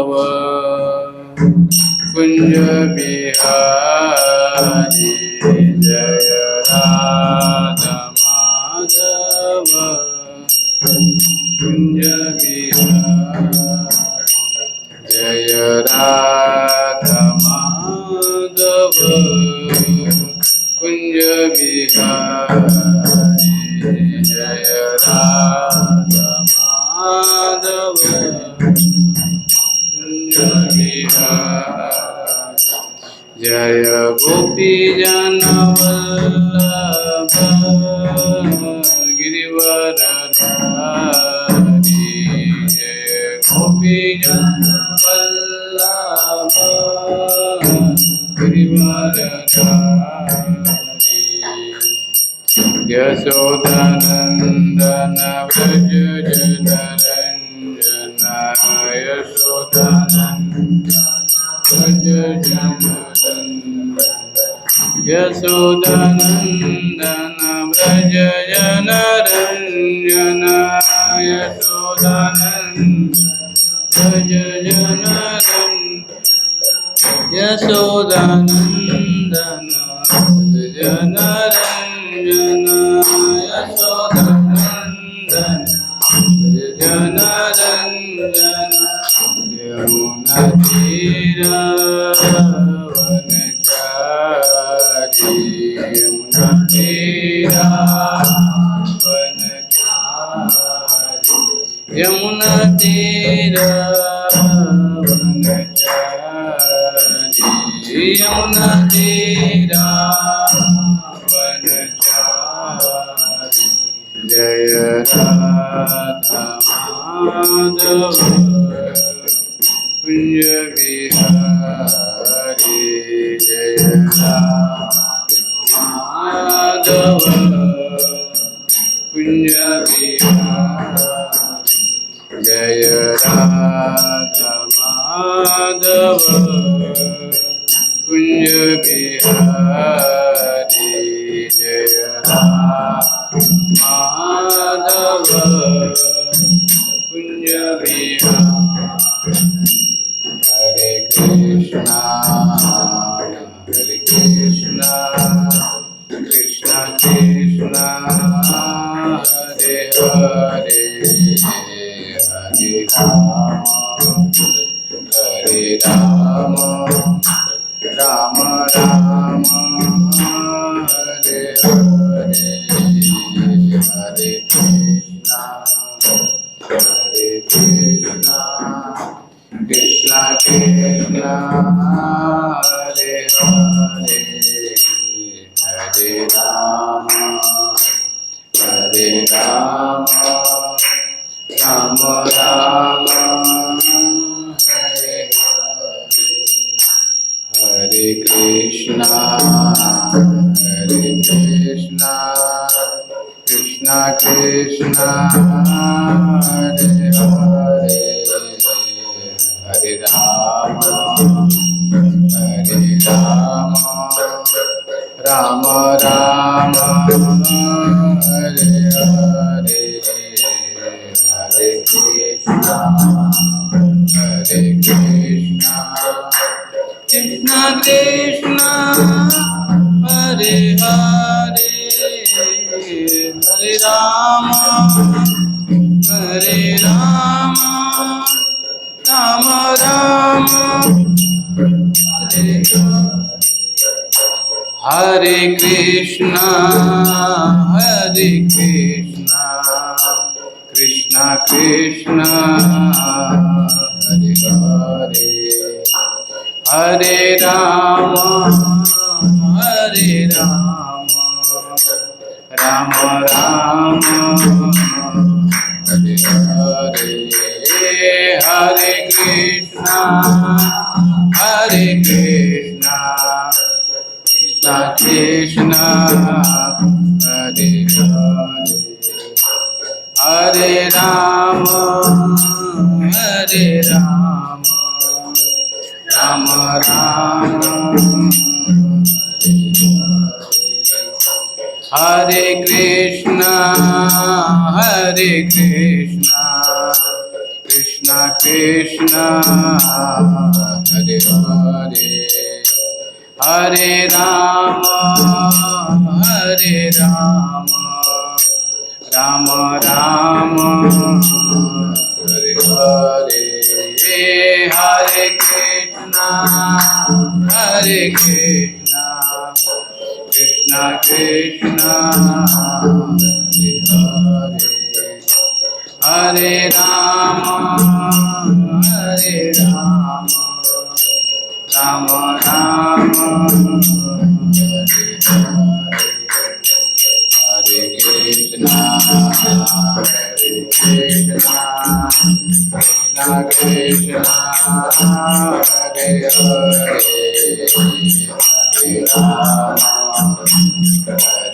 माधव कुंज बिहारी जय राधा माधव कुंज बिहारी जय राधा माधव कुंज बिहारी जय राधा माधव कुंज बिहारी जय गोपी जन वल्लभ गिरिवरधारी जय गोपी जन वल्लभ गिरिवरधारी यशोदानंदन व्रज जनरंजन यशोदानंदन व्रज जनरंजन यशोदानंदन व्रज जनरंजन यशोदानंदन व्रज जनरंजन यशोदानंदन व्रज जनरंजन यशोदानंदन व्रज जनरंजन यमुना तीरावनचारी यमुना तीरावनचारी यमुना तीरावनचारी यमुना तीरावनचारी जय राधा माधव कुंज बिहारी जय राधा माधव कुंज बिहारी जय राधा माधव कुंज बिहारी जय राधा माधव कुंज बिहारी हरे कृष्णा कृष्णा कृष्णा हरे हरे हरे राम राम राम हरे हरे हरे कृष्णा कृष्णा कृष्णा हरे हरे हरे राम राम राम हरे हरे कृष्णा कृष्णा कृष्णा हरे हरे हरे राम राम राम हरे हरे हरे कृष्णा कृष्णा कृष्णा हरे हरे हरे राम राम राम हरे कृष्णा कृष्णा कृष्णा हरे हरे हरे राम राम राम हरे हरे हरे कृष्णा कृष्णा कृष्णा हरे हरे हरे राम राम राम हरे Krishna Krishna Krishna Hare Hare Hare Rama Hare Rama Rama Rama Hare Hare Hare Krishna Hare Krishna Krishna Krishna Hare Hare Hare Rama Hare Rama Rama Rama Hare Hare Hare Krishna Hare Krishna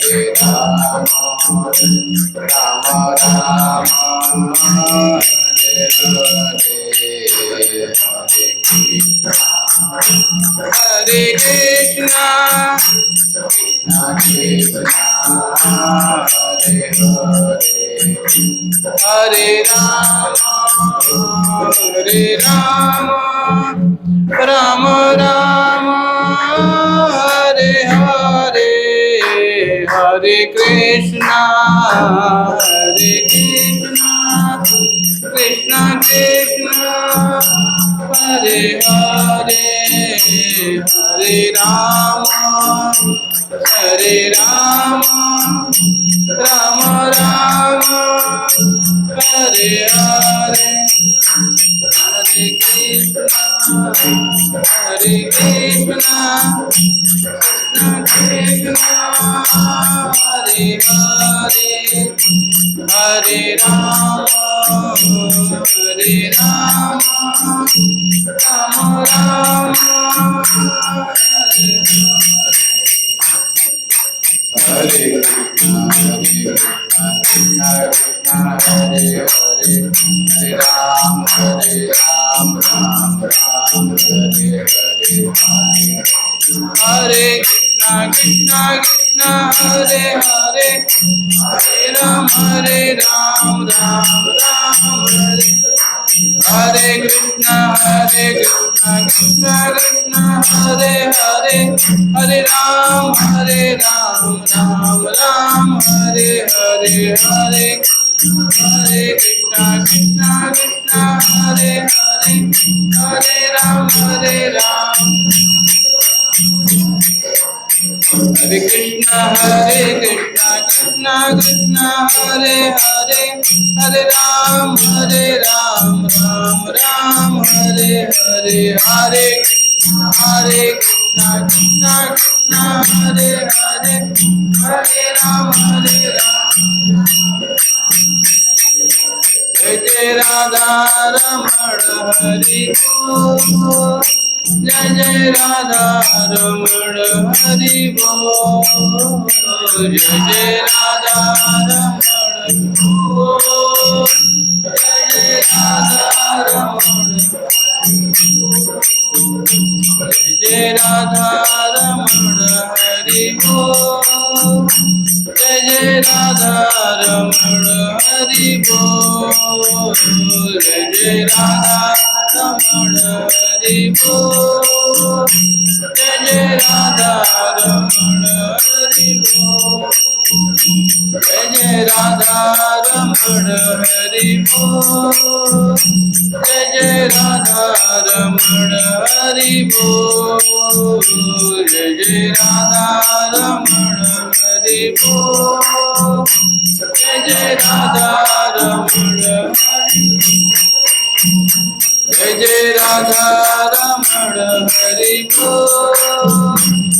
Krishna Krishna Hare Hare Hare Rama Hare Rama Rama Rama Hare Hare Hare Krishna Hare Krishna Krishna Krishna Hare Hare Hare Rama Hare Rama Rama Rama Hare Hare Hare Krishna Hare Krishna Krishna Krishna Hare Hare Hare Rama Hare Rama Rama Rama Hare Hare Hare Krishna Hare Krishna Krishna Krishna Hare Hare Hare Rama Hare Rama Rama Rama Hare Hare Krishna Krishna Krishna Hare Hare Hare Ram Ram Ram Hare Hare Hare Krishna Krishna Krishna Hare Hare Hare Ram Ram Ram Hare Hare Krishna Krishna Krishna Hare Hare Hare Ram Ram Ram Hare Hare Hare Hare Krishna Krishna Krishna Hare Hare Hare Ram Ram Hare Krishna Krishna Krishna Hare Hare Hare Ram Ram Ram Hare Hare Hare Hare Krishna Krishna Krishna Hare Hare Hare Ram Jai Jai Radha Raman Hari Bol Jai Jai Radha Raman Hari Bol Jai Jai Radha Raman Bol Jai Jai Radha Raman Jai Radha Raman Hari Bol Jai Jai Radha Raman Hari Bol Jai Jai Radha Raman Hari Bol Jai Jai Radha Raman Hari Bol Jai Jai Radha Raman Hari Bol Jai Jai Radha Raman Hari Bol Jai Jai Radha Raman Hari Bol Jai Jai Radha Raman Hari Jai Jai Radha Raman Hari Bol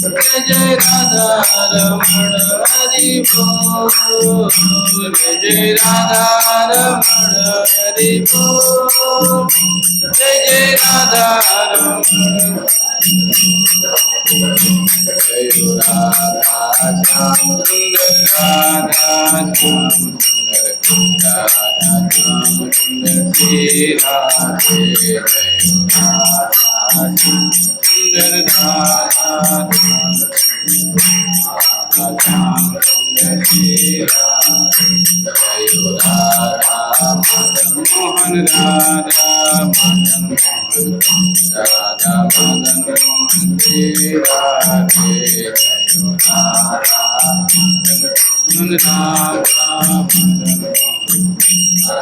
Jai Jai Radha Raman Hari Bol Jai Jai Radha Raman Hari Bol Jai Jai Radha Raman Jai Radha Sundar Radha Sundar Radha Sundar Shri Radhe Jai Radha Sundar Radha Shyam सुंदर श्री राधे जय राधा मदन मोहन राधा मदन मोहन राधा मदन मोहन श्री राधे जय राधा मदन मोहन राधा मदन मोहन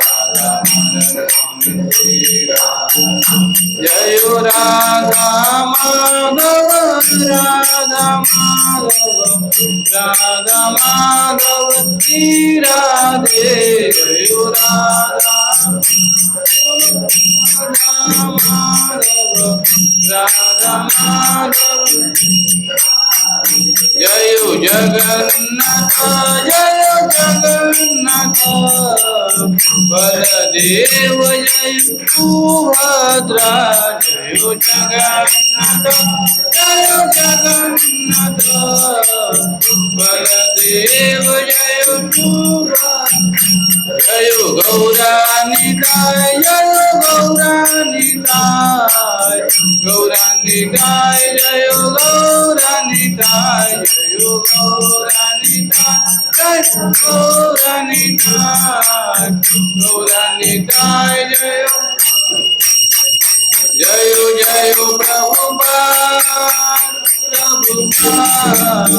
राधा मदन मोहन श्री राधे जय राधा माधव राधा माधव राधा माधव श्री राधे जय राधा माधव राधा माधव जय जगन्नाथ जय जगन्नाथ बलदेव जय सुभद्रा जय जगन्नाथ जय जगन्नाथ बलदेव जय सुभद्रा जय गौरानिताय जय गौरानिताय गौरानिताय जय गौरानिताय जय गौरानिताय जय गौरानिताय गौरानिताय जय जय जय प्रभुपाद प्रभुपाद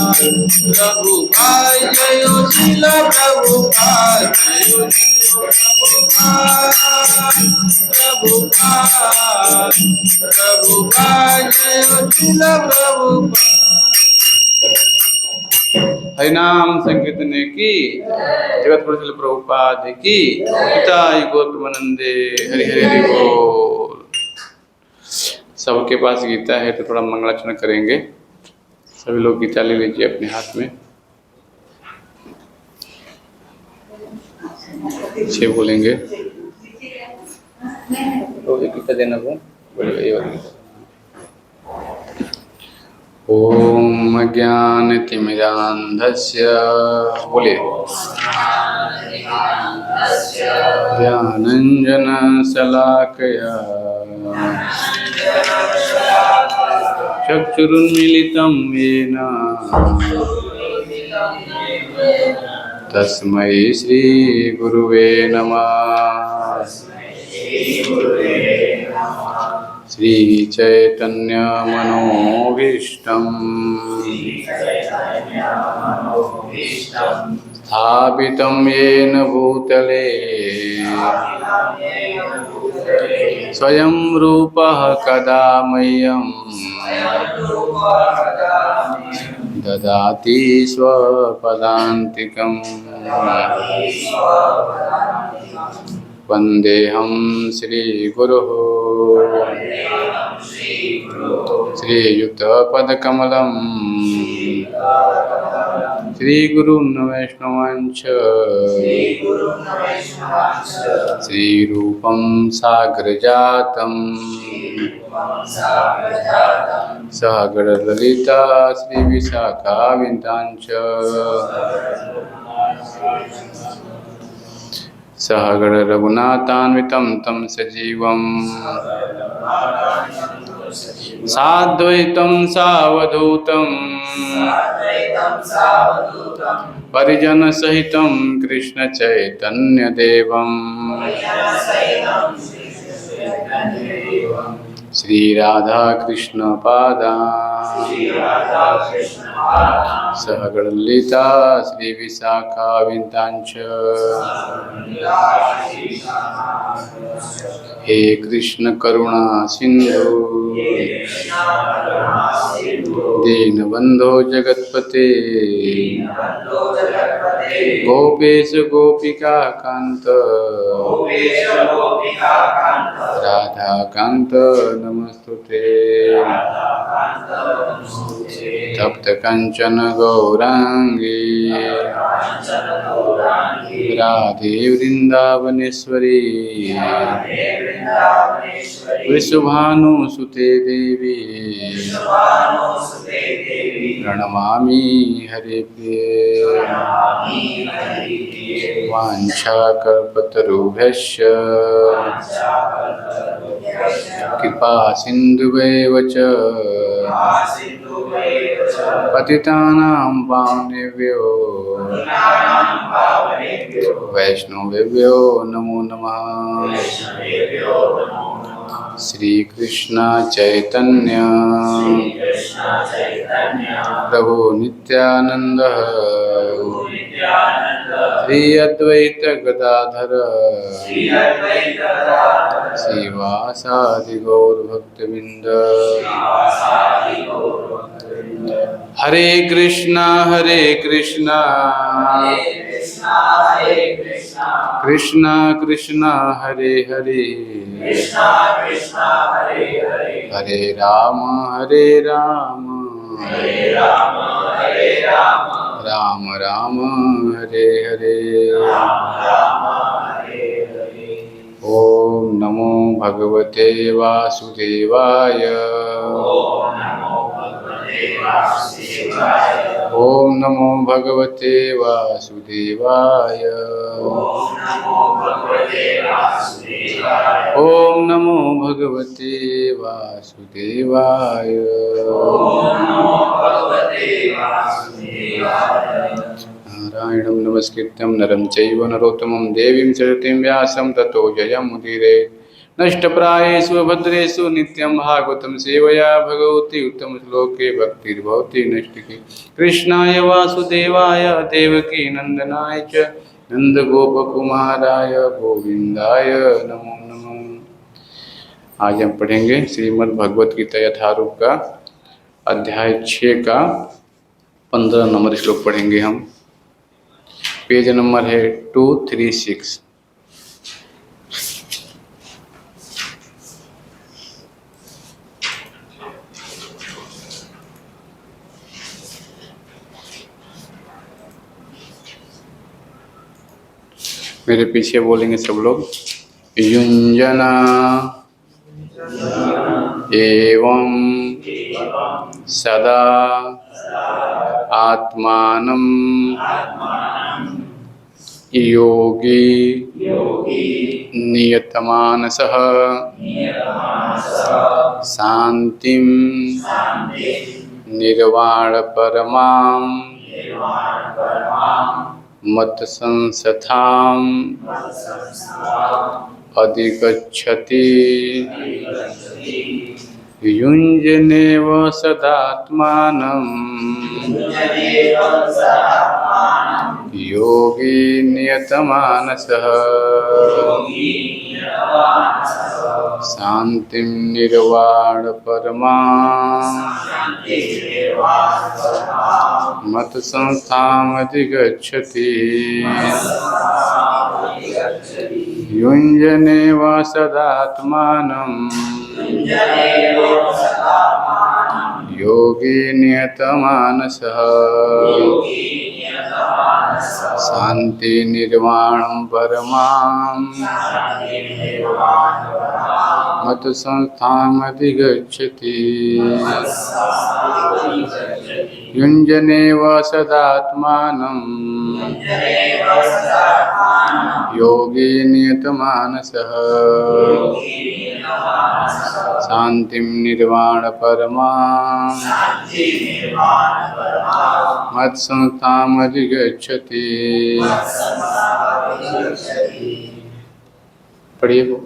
प्रभुपाद जय श्रील प्रभुपाद जय प्रभुपाद प्रभुपाद जय श्रील प्रभुपाद। हरिनाम संकीर्तन की जगत प्रसिद्ध प्रभुपाद की पिताई गौतमानंदे हरि हरि हरि बोल। सबके पास गीता है तो थोड़ा मंगलाचरण करेंगे। सभी लोग गीता ले लीजिए अपने हाथ में। छह बोलेंगे तो एक गीता देना वो बोलेगा ये वाली गीता। ओम ज्ञानतिमिरान्धस्य बोलिए ज्ञानञ्जनशलाकया चक्षुरुन्मीलितं येन तस्मै श्रीगुरुवे नमः। श्रीचैतन्यमनोभीष्टं स्थापितं येन भूतले स्वयं रूपः कदा मह्यं ददाति स्वपदान्तिकम्। वन्देऽहं श्रीगुरुः श्रीयुतपदकमलं श्रीगुरुन् वैष्णवांश्च श्रीरूपं साग्रजातं सहगणललिता श्रीविशाखाविन्दांश्च सहगण रघुनाथान्वितं तं सजीवं साद्वैतं सावधूतं परिजनसहितं कृष्ण चैतन्यदेवं श्री राधा कृष्ण पादान् सहगणललिता श्री विशाखाविन्दांश्च। हे कृष्ण करुणा सिंधु दीनबंधो जगत्पते गोपेश गोपिका कांत राधा कांत नमस्तुते। तप्त कंचन गौरांगी राधे वृंदावनेश्वरी वृषभानुसुते देवी प्रणमामि हरिप्रिये वाञ्छाकल्पतरुभ्यश्च कृपा सिन्धुभैव च पतितानां पावनेभ्यो वैष्णवेभ्यो नमो नमः। श्री कृष्ण चैतन्य प्रभु नित्यानंद श्री अद्वैत गदाधर श्रीवासादि गौर भक्तबिंद। हरे कृष्णा कृष्णा कृष्णा हरे हरे हरे राम राम राम हरे हरे। ओम नमो भगवते वासुदेवाय ओम नमो भगवते वासुदेवाय ओम नमो भगवते वासुदेवाय। नारायणं नमस्कृत्यं नरं चैव नरोत्तमं देवीं सरस्वतीं व्यासं ततो जयमुदीरयेत्। नष्टप्रायेषु भद्रेषु नित्यं भागवतं सेवया भगवती उत्तमश्लोके भक्तिर्भवति नष्टिके। कृष्णाय वासुदेवाय देवकी नंदनाय च नंदगोपकुमाराय गोविंदाय नमो नमः। आज हम पढ़ेंगे श्रीमद् भगवत गीता यथारूप का अध्याय 6 का 15 नंबर श्लोक पढ़ेंगे हम। पेज नंबर है 236। मेरे पीछे बोलेंगे सब लोग। युञ्जना एवं सदा आत्मानं योगी नियतमानसः शांतिं निर्वाणपरमां मत्संस्थाम् अधिगच्छति। युञ्जनेव सदात्मानं योगी नियतमानसः शांतिं निर्वाणपरमां मत्संस्थाम् अधिगच्छति। युञ्जनेव सदात्मानं योगी नियतमानसः शांति निर्वाणं परमां मत्संस्थाम् अधिगच्छति। युञ्जनेव सदात्मानं योगी नियतमानसः शांतिं निर्वाणपरमां मत्संस्थाम् अधिगच्छति। पढ़िए वो।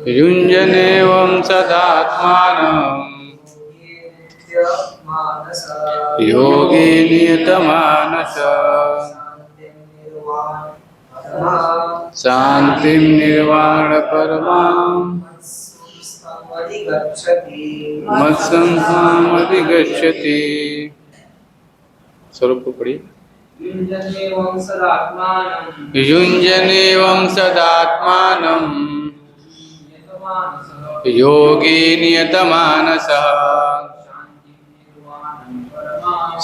युञ्जनेवं सदात्मानं योगी नियतमानसः शांतिं निर्वाणपरमां मत्संस्थाम् अधिगच्छति। स्वरूप को पढ़िए। युञ्जनेवं सदात्मानं योगी नियतमानसः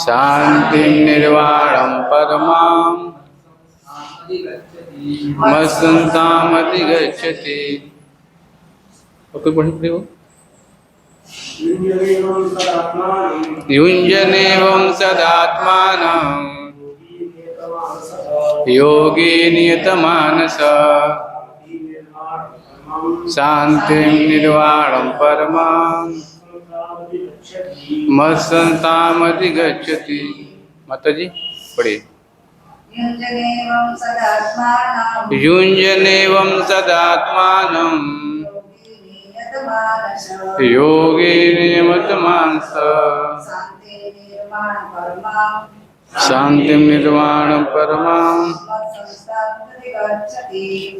शांतिं निर्वाणं परमां मत्संतामधिगच्छति। और कोई पढ़ी पढ़ी हो? युञ्जनेवं सदात्मानं योगी नियतमानसः शांतिं निर्वाणं परमां मत्संतामधिगच्छति। माताजी पढ़िए। युञ्जनेवं सदात्मानं योगी नियतमानसः शांतिं निर्वाणं परमां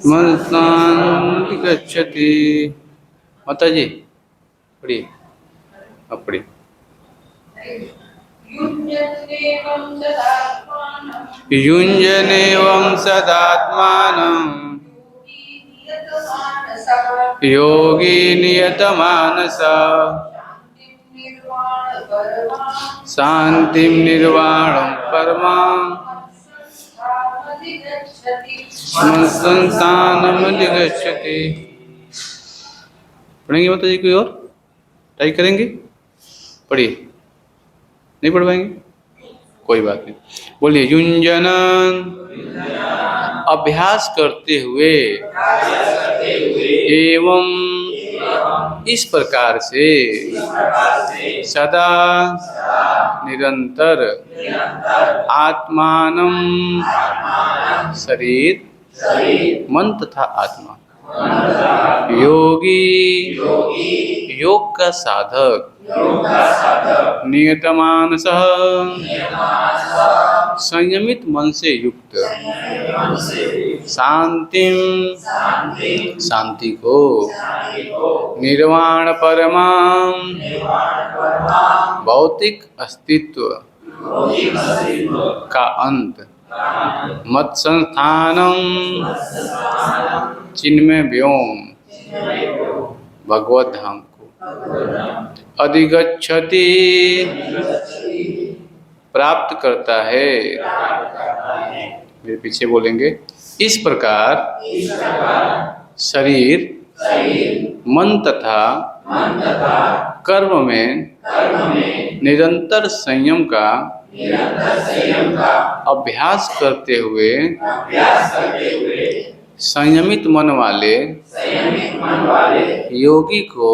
मत्संतामधिगच्छति। माताजी पढ़िए। अब पढ़िए। युञ्जनेवं सदात्मानं योगी नियतमानसः शांतिं निर्वाणं परमां मत्संतामधिगच्छति। पढ़ेंगे माताजी? कोई और ट्राई करेंगे? पढ़िए। नहीं पढ़ पाएंगे? कोई बात नहीं। बोलिए। युञ्जनन् अभ्यास करते हुए एवं इस प्रकार से सदा निरंतर आत्मानं शरीर मन तथा आत्मा योगी योग का साधक नियतमानसः संयमित मन से युक्त शांतिं शांति को निर्वाण परमां भौतिक अस्तित्व का अंत मत संस्थानम चिन्मय व्योम भगवत धाम को अधिगच्छति प्राप्त करता है। मेरे पीछे बोलेंगे। इस प्रकार शरीर मन तथा कर्म में निरंतर संयम का अभ्यास करते हुए संयमित मन वाले योगी को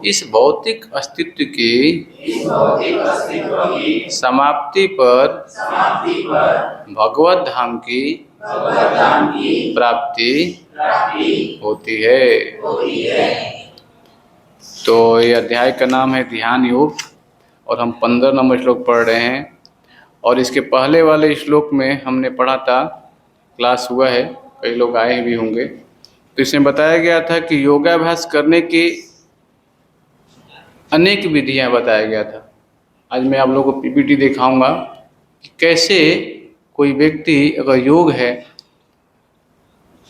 इस भौतिक अस्तित्व की समाप्ति पर भगवत धाम की प्राप्ति होती है। तो ये अध्याय का नाम है ध्यान योग और हम 15 नंबर श्लोक पढ़ रहे हैं। और इसके पहले वाले श्लोक में हमने पढ़ा था, क्लास हुआ है, कई लोग आए भी होंगे। तो इसमें बताया गया था कि योगाभ्यास करने की अनेक विधियां बताया गया था। आज मैं आप लोगों को पीपीटी दिखाऊंगा कि कैसे कोई व्यक्ति अगर योग है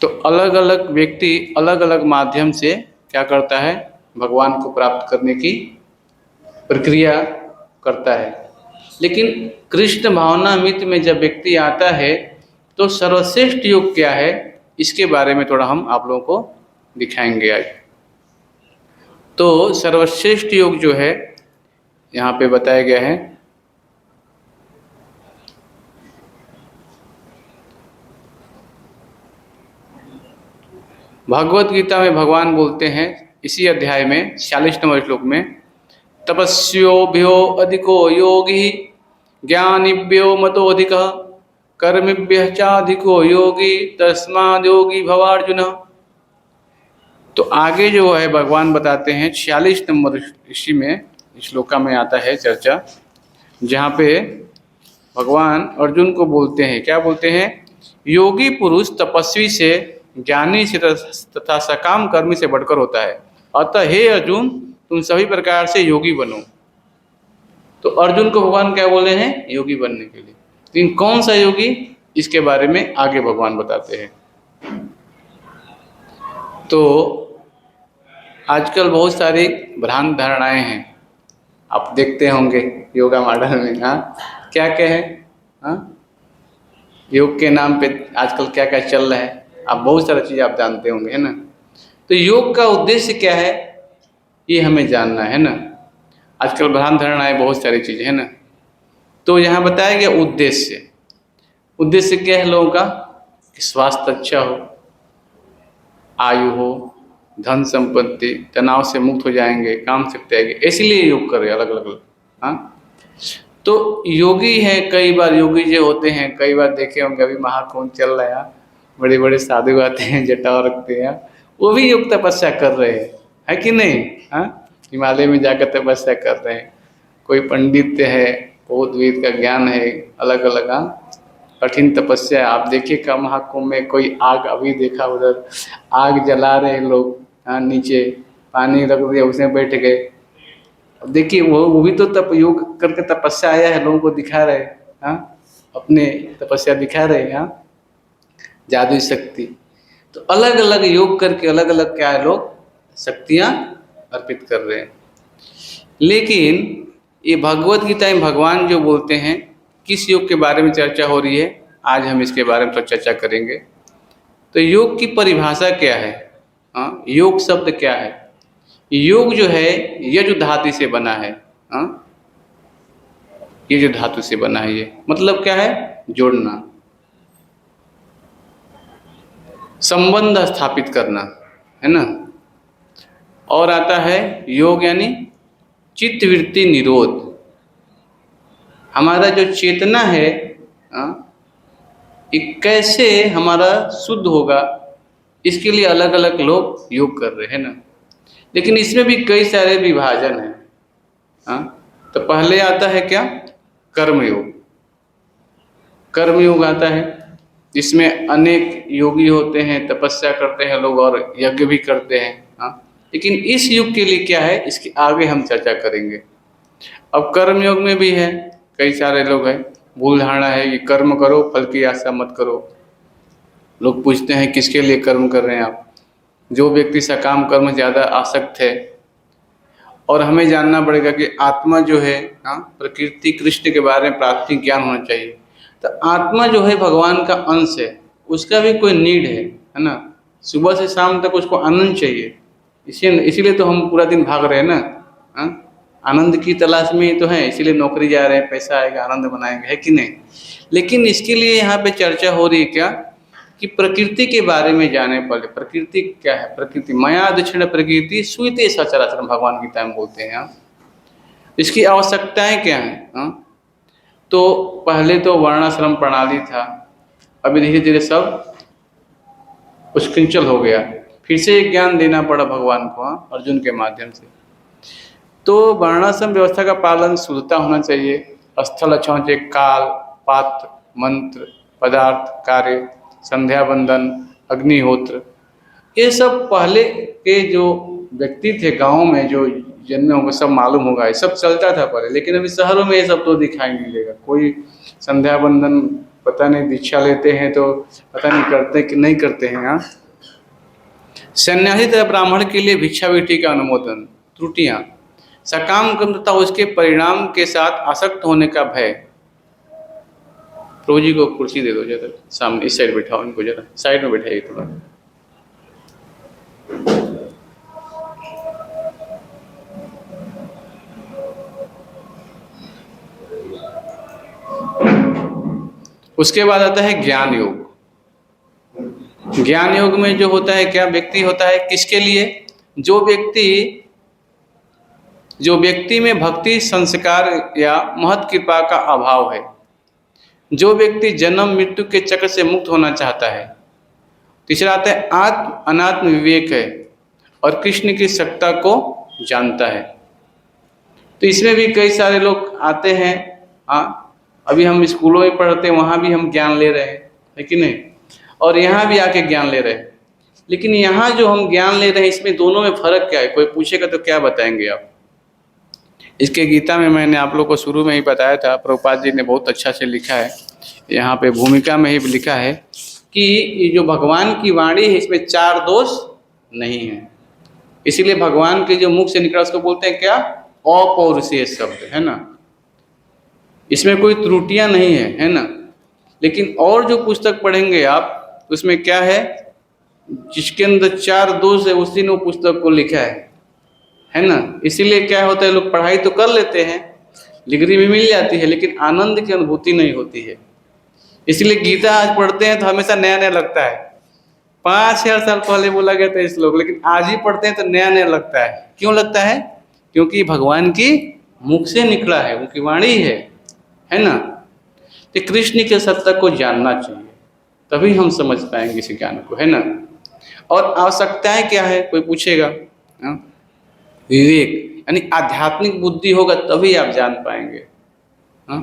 तो अलग अलग व्यक्ति अलग अलग माध्यम से क्या करता है, भगवान को प्राप्त करने की प्रक्रिया करता है। लेकिन कृष्ण भावनामृत में जब व्यक्ति आता है तो सर्वश्रेष्ठ योग क्या है, इसके बारे में थोड़ा हम आप लोगों को दिखाएंगे आज। तो सर्वश्रेष्ठ योग जो है यहाँ पे बताया गया है। भगवत गीता में भगवान बोलते हैं इसी अध्याय में 46 नंबर श्लोक में, तपस्योभ्यो अधिको योगी ज्ञानिभ्यो मतो अधिकः कर्मिभ्यः चाधिको योगी तस्माद् योगी भवार्जुन। तो आगे जो है भगवान बताते हैं 46 नंबर इसी में श्लोका में आता है चर्चा, जहाँ पे भगवान अर्जुन को बोलते हैं, क्या बोलते हैं, योगी पुरुष तपस्वी से ज्ञानी से तथा सकाम कर्मी से बढ़कर होता है, अतः हे अर्जुन तुम सभी प्रकार से योगी बनो। तो अर्जुन को भगवान क्या बोले हैं, योगी बनने के लिए। लेकिन कौन सा योगी, इसके बारे में आगे भगवान बताते हैं। तो आजकल बहुत सारी भ्रांत धारणाएं हैं, आप देखते होंगे योगा मॉडल में। हाँ क्या क्या है, हाँ योग के नाम पे आजकल क्या क्या चल रहा है, आप बहुत सारा चीज़ आप जानते होंगे, है ना। तो योग का उद्देश्य क्या है ये हमें जानना है ना। आजकल भ्रांत धारणाएं बहुत सारी चीज़ें है ना। तो यहाँ बताया गया उद्देश्य। उद्देश्य क्या है लोगों का कि स्वास्थ्य अच्छा हो, आयु हो, धन संपत्ति, तनाव से मुक्त हो जाएंगे, काम सकते आएंगे, इसलिए योग कर रहे हैं अलग अलग। हाँ, तो योगी है, कई बार योगी जो होते हैं, कई बार देखे होंगे अभी महाकुंभ चल रहा है, बड़े बड़े साधु आते हैं जटाव रखते हैं, वो भी योग तपस्या कर रहे हैं, है कि नहीं। हाँ, हिमालय में जाकर तपस्या कर रहे हैं। कोई पंडित है, बहुत वेद का ज्ञान है, अलग अलग। हाँ, कठिन तपस्या आप देखिए का महाकुंभ में कोई आग, अभी देखा उधर आग जला रहे हैं लोग। हाँ, नीचे पानी रख दिया उसमें बैठ गए। अब देखिए वो भी तो तप योग करके तपस्या आया है, लोगों को दिखा रहे हैं। हाँ, अपने तपस्या दिखा रहे हैं। हाँ, जादुई शक्ति। तो अलग अलग योग करके अलग अलग क्या है लोग शक्तियाँ अर्पित कर रहे हैं। लेकिन ये भगवत गीता में भगवान जो बोलते हैं, किस योग के बारे में चर्चा हो रही है, आज हम इसके बारे में तो चर्चा करेंगे। तो योग की परिभाषा क्या है। हाँ, योग शब्द क्या है। योग जो है यजु धातु से बना है। हाँ, ये जो धातु से बना है, ये मतलब क्या है, जोड़ना, संबंध स्थापित करना, है ना। और आता है योग यानी चित्तवृत्ति निरोध। हमारा जो चेतना है, ये कैसे हमारा शुद्ध होगा, इसके लिए अलग अलग लोग योग कर रहे हैं ना। लेकिन इसमें भी कई सारे विभाजन हैं। हाँ, तो पहले आता है क्या, कर्मयोग। कर्मयोग आता है, जिसमें अनेक योगी होते हैं, तपस्या करते हैं लोग और यज्ञ भी करते हैं। हाँ, लेकिन इस युग के लिए क्या है, इसके आगे हम चर्चा करेंगे। अब कर्मयोग में भी है, कई सारे लोग हैं, भूल धारणा है कि कर्म करो फल की आशा मत करो। लोग पूछते हैं किसके लिए कर्म कर रहे हैं आप। जो व्यक्ति सकाम कर्म ज़्यादा आसक्त है, और हमें जानना पड़ेगा कि आत्मा जो है, हाँ, प्रकृति कृष्ण के बारे में प्राथमिक ज्ञान होना चाहिए। तो आत्मा जो है भगवान का अंश है, उसका भी कोई नीड है ना। सुबह से शाम तक उसको आनंद चाहिए। इसीलिए तो हम पूरा दिन भाग रहे हैं ना। हाँ, आनंद की तलाश में ही तो है, इसीलिए नौकरी जा रहे हैं, पैसा आएगा आनंद बनाएंगे, है कि नहीं। लेकिन इसके लिए यहाँ पे चर्चा हो रही है क्या, कि प्रकृति के बारे में जाने पहले। प्रकृति क्या है, प्रकृति माया दक्षिण प्रकृति सुईते सचराचर, भगवान गीता में बोलते हैं। इसकी आवश्यकताएं क्या हैं। हाँ, तो पहले तो वर्णाश्रम प्रणाली था, अभी धीरे धीरे सब उच्छृंखल हो गया, फिर से एक ज्ञान देना पड़ा भगवान को। हाँ, अर्जुन के माध्यम से। तो वर्णाश्रम व्यवस्था का पालन शुद्धता होना चाहिए। स्थल अच्छा होना चाहिए, काल, पात्र, मंत्र, पदार्थ, कार्य, संध्या बंदन, अग्निहोत्र, ये सब पहले के जो व्यक्ति थे गाँव में जो जन्मे होंगे सब मालूम होगा, ये सब चलता था पहले। लेकिन अभी शहरों में ये सब तो दिखाई नहीं देगा। कोई संध्या बंदन पता नहीं, दीक्षा लेते हैं तो पता नहीं करते कि नहीं करते हैं। हाँ, सन्यासी तथा ब्राह्मण के लिए भिक्षावृत्ति का अनुमोदन, त्रुटियाँ, सकाम कर्म तथा उसके परिणाम के साथ आसक्त होने का भय। प्रभु जी को कुर्सी दे दो जरा, सामने इस साइड बैठाओ, इनको जरा साइड में बैठाइए थोड़ा। उसके बाद आता है ज्ञान योग। ज्ञान योग में जो होता है क्या, व्यक्ति होता है किसके लिए, जो व्यक्ति में भक्ति संस्कार या महत कृपा का अभाव है, जो व्यक्ति जन्म मृत्यु के चक्र से मुक्त होना चाहता है। तीसरा आता है आत्म अनात्म विवेक है और कृष्ण की सत्ता को जानता है। तो इसमें भी कई सारे लोग आते हैं। हाँ, अभी हम स्कूलों में पढ़ते हैं, वहाँ भी हम ज्ञान ले रहे हैं, है कि नहीं, और यहाँ भी आके ज्ञान ले रहे हैं। लेकिन यहाँ जो हम ज्ञान ले रहे हैं, इसमें दोनों में फर्क क्या है, कोई पूछेगा तो क्या बताएंगे आप। इसके गीता में मैंने आप लोग को शुरू में ही बताया था, प्रभुपाद जी ने बहुत अच्छा से लिखा है, यहाँ पे भूमिका में ही लिखा है कि ये जो भगवान की वाणी है इसमें चार दोष नहीं है। इसीलिए भगवान के जो मुख से निकला उसको बोलते हैं क्या, अपौरुषेय शब्द, है ना। इसमें कोई त्रुटियां नहीं है, है ना। लेकिन और जो पुस्तक पढ़ेंगे आप, उसमें क्या है, जिसके अंदर 4 दोष है उसी ने वो पुस्तक को लिखा है ना। इसीलिए क्या होता है, लोग पढ़ाई तो कर लेते हैं, डिग्री भी मिल जाती है, लेकिन आनंद की अनुभूति नहीं होती है। इसलिए गीता आज पढ़ते हैं तो हमेशा नया नया लगता है। 5000 साल पहले बोला गया था इस श्लोक, लेकिन आज ही पढ़ते हैं तो नया नया लगता है। क्यों लगता है? क्योंकि भगवान की मुख से निकला है, उनकी वाणी है ना। तो कृष्ण के सत्ता को जानना चाहिए, तभी हम समझ पाएंगे इस ज्ञान को, है ना। और आवश्यकताएं क्या है, कोई पूछेगा। हाँ? विवेक यानी आध्यात्मिक बुद्धि होगा तभी आप जान पाएंगे। हाँ?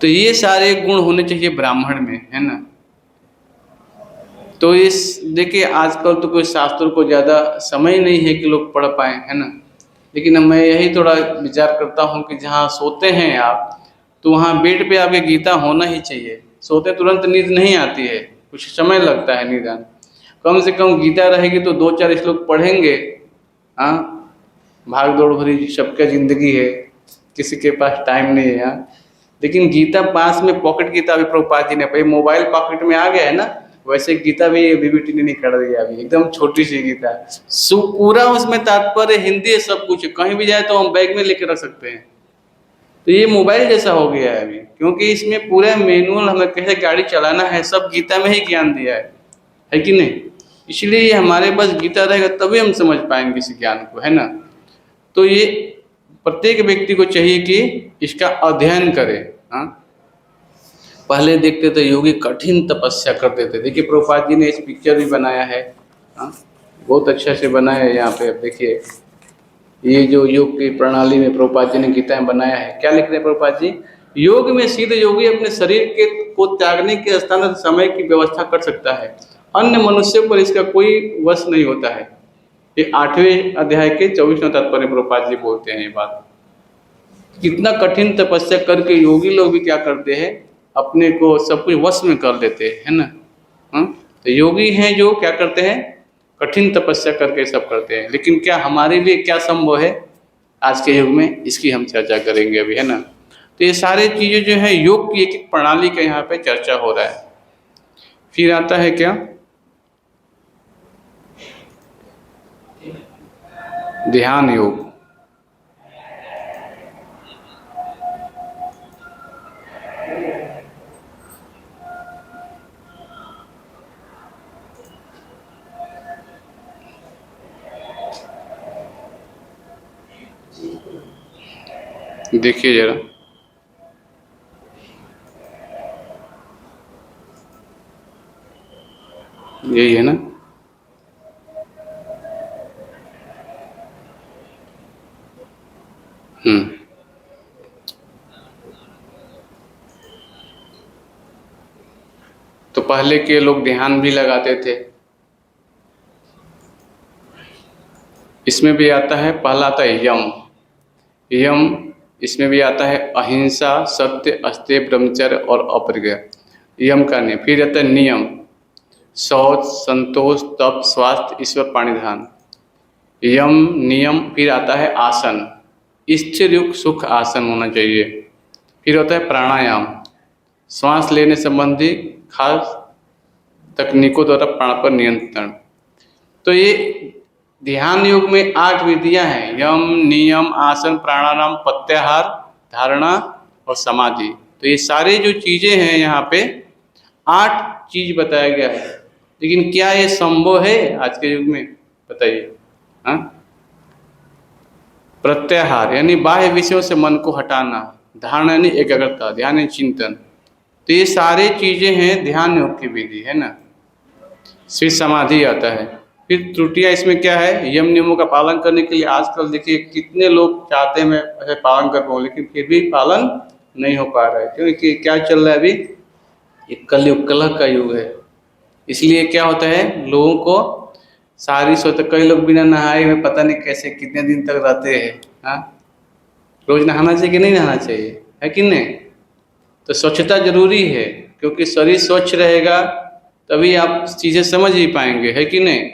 तो ये सारे गुण होने चाहिए ब्राह्मण में, है ना। तो इस देखिए आजकल तो कोई शास्त्रों को ज़्यादा समय नहीं है कि लोग पढ़ पाएँ, है ना। लेकिन मैं यही थोड़ा विचार करता हूँ कि जहाँ सोते हैं आप, तो वहाँ बेड पे आपके गीता होना ही चाहिए। सोते तुरंत नींद नहीं आती है, कुछ समय लगता है नींद आने। कम से कम गीता रहेगी तो 2-4 श्लोक पढ़ेंगे। हाँ, भाग दौड़ भरी सबका ज़िंदगी है, किसी के पास टाइम नहीं है। हाँ, लेकिन गीता पास में पॉकेट गीता भी प्रभुपाद जी ने, भाई मोबाइल पॉकेट में आ गया है ना, वैसे गीता भी बीबीटी ने नहीं कर दिया अभी, एकदम छोटी सी गीता, पूरा उसमें तात्पर्य हिंदी है, सब कुछ, कहीं भी जाए तो हम बैग में लेकर रख सकते हैं। तो ये मोबाइल जैसा हो गया है अभी, क्योंकि इसमें पूरा मैनुअल, हमें कैसे गाड़ी चलाना है सब गीता में ही ज्ञान दिया है कि नहीं। इसलिए ये हमारे पास गीता रहेगा तभी हम समझ पाएंगे इस ज्ञान को, है ना। तो ये प्रत्येक व्यक्ति को चाहिए कि इसका अध्ययन करे। हाँ, पहले देखते थे योगी कठिन तपस्या करते थे। देखिए प्रभुपाद जी ने इस पिक्चर भी बनाया है। हाँ, बहुत अच्छा से बनाया है। यहाँ पे देखिए, ये जो योग की प्रणाली में प्रभुपाद जी ने गीता में बनाया है, क्या लिख रहे हैं प्रभुपाद जी, योग में सिद्ध योगी अपने शरीर के को त्यागने के स्थान समय की व्यवस्था कर सकता है, अन्य मनुष्यों पर इसका कोई वश नहीं होता है। ये 8वें अध्याय के 24वें तात्पर्य प्रभुपाद जी बोलते हैं ये बात। कितना कठिन तपस्या करके योगी लोग भी क्या करते हैं, अपने को सब कुछ वश में कर लेते हैं, है ना। हाँ, तो योगी हैं जो क्या करते हैं, कठिन तपस्या करके सब करते हैं। लेकिन क्या हमारे लिए क्या संभव है आज के युग में, इसकी हम चर्चा करेंगे अभी, है ना। तो ये सारे चीज़ें जो है योग की एक एक प्रणाली का यहाँ पे चर्चा हो रहा है। फिर आता है क्या, ध्यान योग। देखिए जरा, यही है ना। तो पहले के लोग ध्यान भी लगाते थे। इसमें भी आता है, पहला आता है यम। यम इसमें भी आता है अहिंसा, सत्य, अस्तेय, ब्रह्मचर्य और अपरिग्रह, यम का नियम। फिर आता है नियम, शौच, संतोष, तप, स्वास्थ्य, ईश्वर, पाणिधान, यम नियम। फिर आता है आसन, स्थिर युक्त सुख आसन होना चाहिए। फिर होता है प्राणायाम, श्वास लेने संबंधी खास तकनीकों द्वारा प्राण पर नियंत्रण। तो ये ध्यान योग में 8 विधियां हैं, यम, नियम, आसन, प्राणायाम, प्रत्याहार, धारणा और समाधि। तो ये सारे जो चीज़ें हैं यहाँ पे 8 चीज बताया गया है। लेकिन क्या ये संभव है आज के युग में, बताइए। हाँ, प्रत्याहार यानी बाह्य विषयों से मन को हटाना, धारणा यानी एकाग्रता, ध्यान यानी चिंतन। तो ये सारे चीजें हैं ध्यान योग की विधि, है ना। फिर समाधि आता है। फिर त्रुटियां इसमें क्या है, यम नियमों का पालन करने के लिए आजकल देखिए कितने लोग चाहते हैं मैं ऐसे पालन कर पाऊँ, लेकिन फिर भी पालन नहीं हो पा रहा है। क्योंकि क्या चल रहा है अभी, एक कलयुग, कलह का युग है। इसलिए क्या होता है, लोगों को सारी सोते, कई लोग बिना नहाए हुए पता नहीं कैसे कितने दिन तक रहते हैं। हाँ, रोज नहाना चाहिए कि नहीं नहाना चाहिए, है कि नहीं। तो स्वच्छता जरूरी है, क्योंकि शरीर स्वच्छ रहेगा तभी आप चीज़ें समझ ही पाएंगे, है कि नहीं।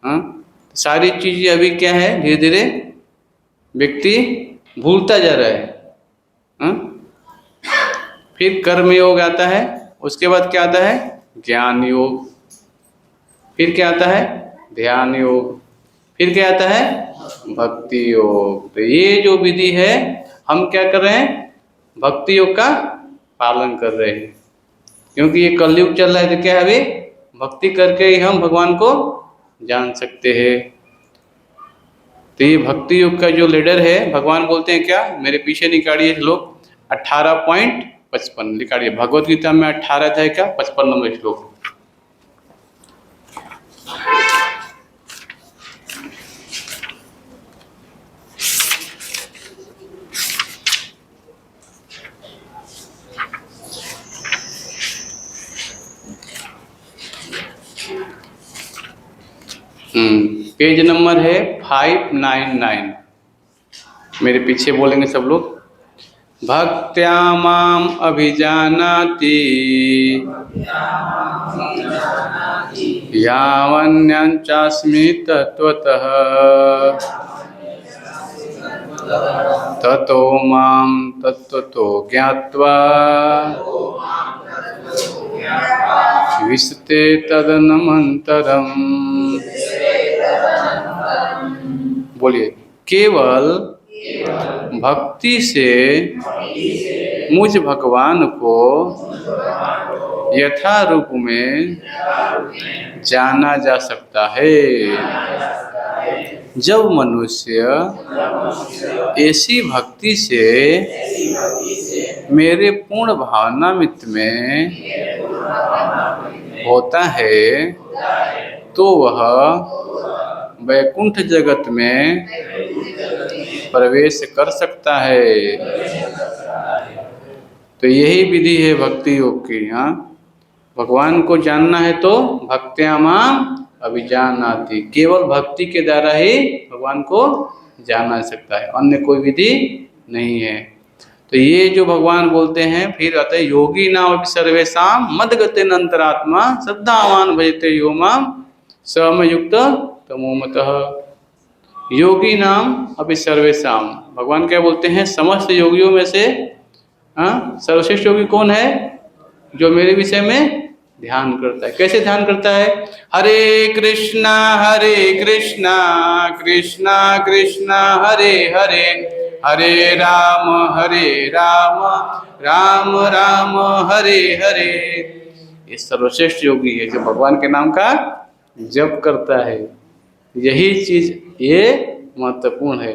हाँ, सारी चीज़ें अभी क्या है, धीरे धीरे व्यक्ति भूलता जा रहा है। हाँ, फिर कर्म योग आता है, उसके बाद क्या आता है? ज्ञान योग, फिर क्या आता है? ध्यान योग, फिर क्या आता है? भक्ति योग। तो ये जो विधि है हम क्या कर रहे हैं? भक्ति योग का पालन कर रहे हैं, क्योंकि ये कलयुग चल रहा है। तो क्या है, अभी भक्ति करके ही हम भगवान को जान सकते हैं। तो ये भक्ति योग का जो लीडर है, भगवान बोलते हैं क्या, मेरे पीछे निकालिए श्लोक 18.55 निकालिए। भगवत गीता में 18 अध्याय का 55 नंबर श्लोक। पेज नंबर है 599। मेरे पीछे बोलेंगे सब लोग। भक्त्या माम अभिजानाति यावन्यंचास्मि तत्वतः ततो माम तत्वतो ज्ञात्वा विशते तदनमंतरम। बोलिए, केवल भक्ति से मुझ भगवान को यथा रूप में जाना जा सकता है। जब मनुष्य ऐसी भक्ति से मेरे पूर्ण भावनामृत में होता है तो वह वैकुंठ जगत में प्रवेश कर सकता है। तो यही विधि है भक्ति योग की। हाँ, भगवान को जानना है तो भक्त्या माम अभिजानाति, केवल भक्ति के द्वारा ही भगवान को जाना सकता है, अन्य कोई विधि नहीं है। तो ये जो भगवान बोलते हैं, फिर आते हैं योगी नाम सर्वेशाम मदगतेन अंतरात्मा श्रद्धावान भजते यो माम समयुक्त तमोमतः। योगी नाम अभी सर्वेशाम, भगवान क्या बोलते हैं? समस्त योगियों में से सर्वश्रेष्ठ योगी कौन है? जो मेरे विषय में ध्यान करता है। कैसे ध्यान करता है? हरे कृष्णा कृष्णा कृष्णा हरे हरे, हरे राम राम राम हरे हरे। ये सर्वश्रेष्ठ योगी है जो भगवान के नाम का जप करता है। यही चीज ये महत्वपूर्ण है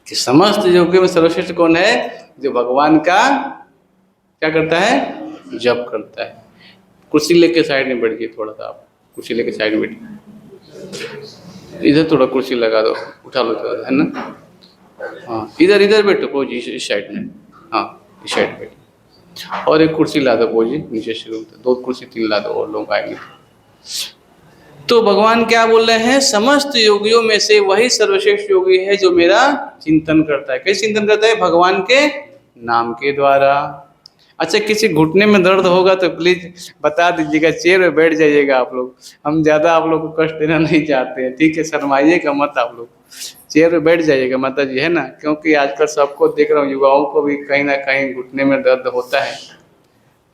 कि समस्त योगियों में सर्वश्रेष्ठ कौन है? जो भगवान का क्या करता है? जप करता है। कुर्सी लेके साइड में बैठ गए, थोड़ा सा आप कुर्सी लेके साइड में बैठिए। इधर थोड़ा कुर्सी लगा दो, उठा लो थोड़ा, है ना? हाँ, इधर इधर बैठो पोजी, इस साइड में। हाँ, इस साइड बैठो। और एक कुर्सी ला दो पोजी, नीचे से 2 कुर्सी 3 ला दो, और लोग आएंगे। तो भगवान क्या बोल रहे हैं? समस्त योगियों में से वही सर्वश्रेष्ठ योगी है जो मेरा चिंतन करता है। कैसे चिंतन करता है? भगवान के नाम के द्वारा। अच्छा, किसी घुटने में दर्द होगा तो प्लीज बता दीजिएगा, चेयर में बैठ जाइएगा आप लोग। हम ज़्यादा आप लोग को कष्ट देना नहीं चाहते हैं, ठीक है? शर्माइएगा मत, आप लोग चेयर में बैठ जाइएगा माता जी, है ना? क्योंकि आजकल सबको देख रहा हूँ, युवाओं को भी कहीं ना कहीं घुटने में दर्द होता है,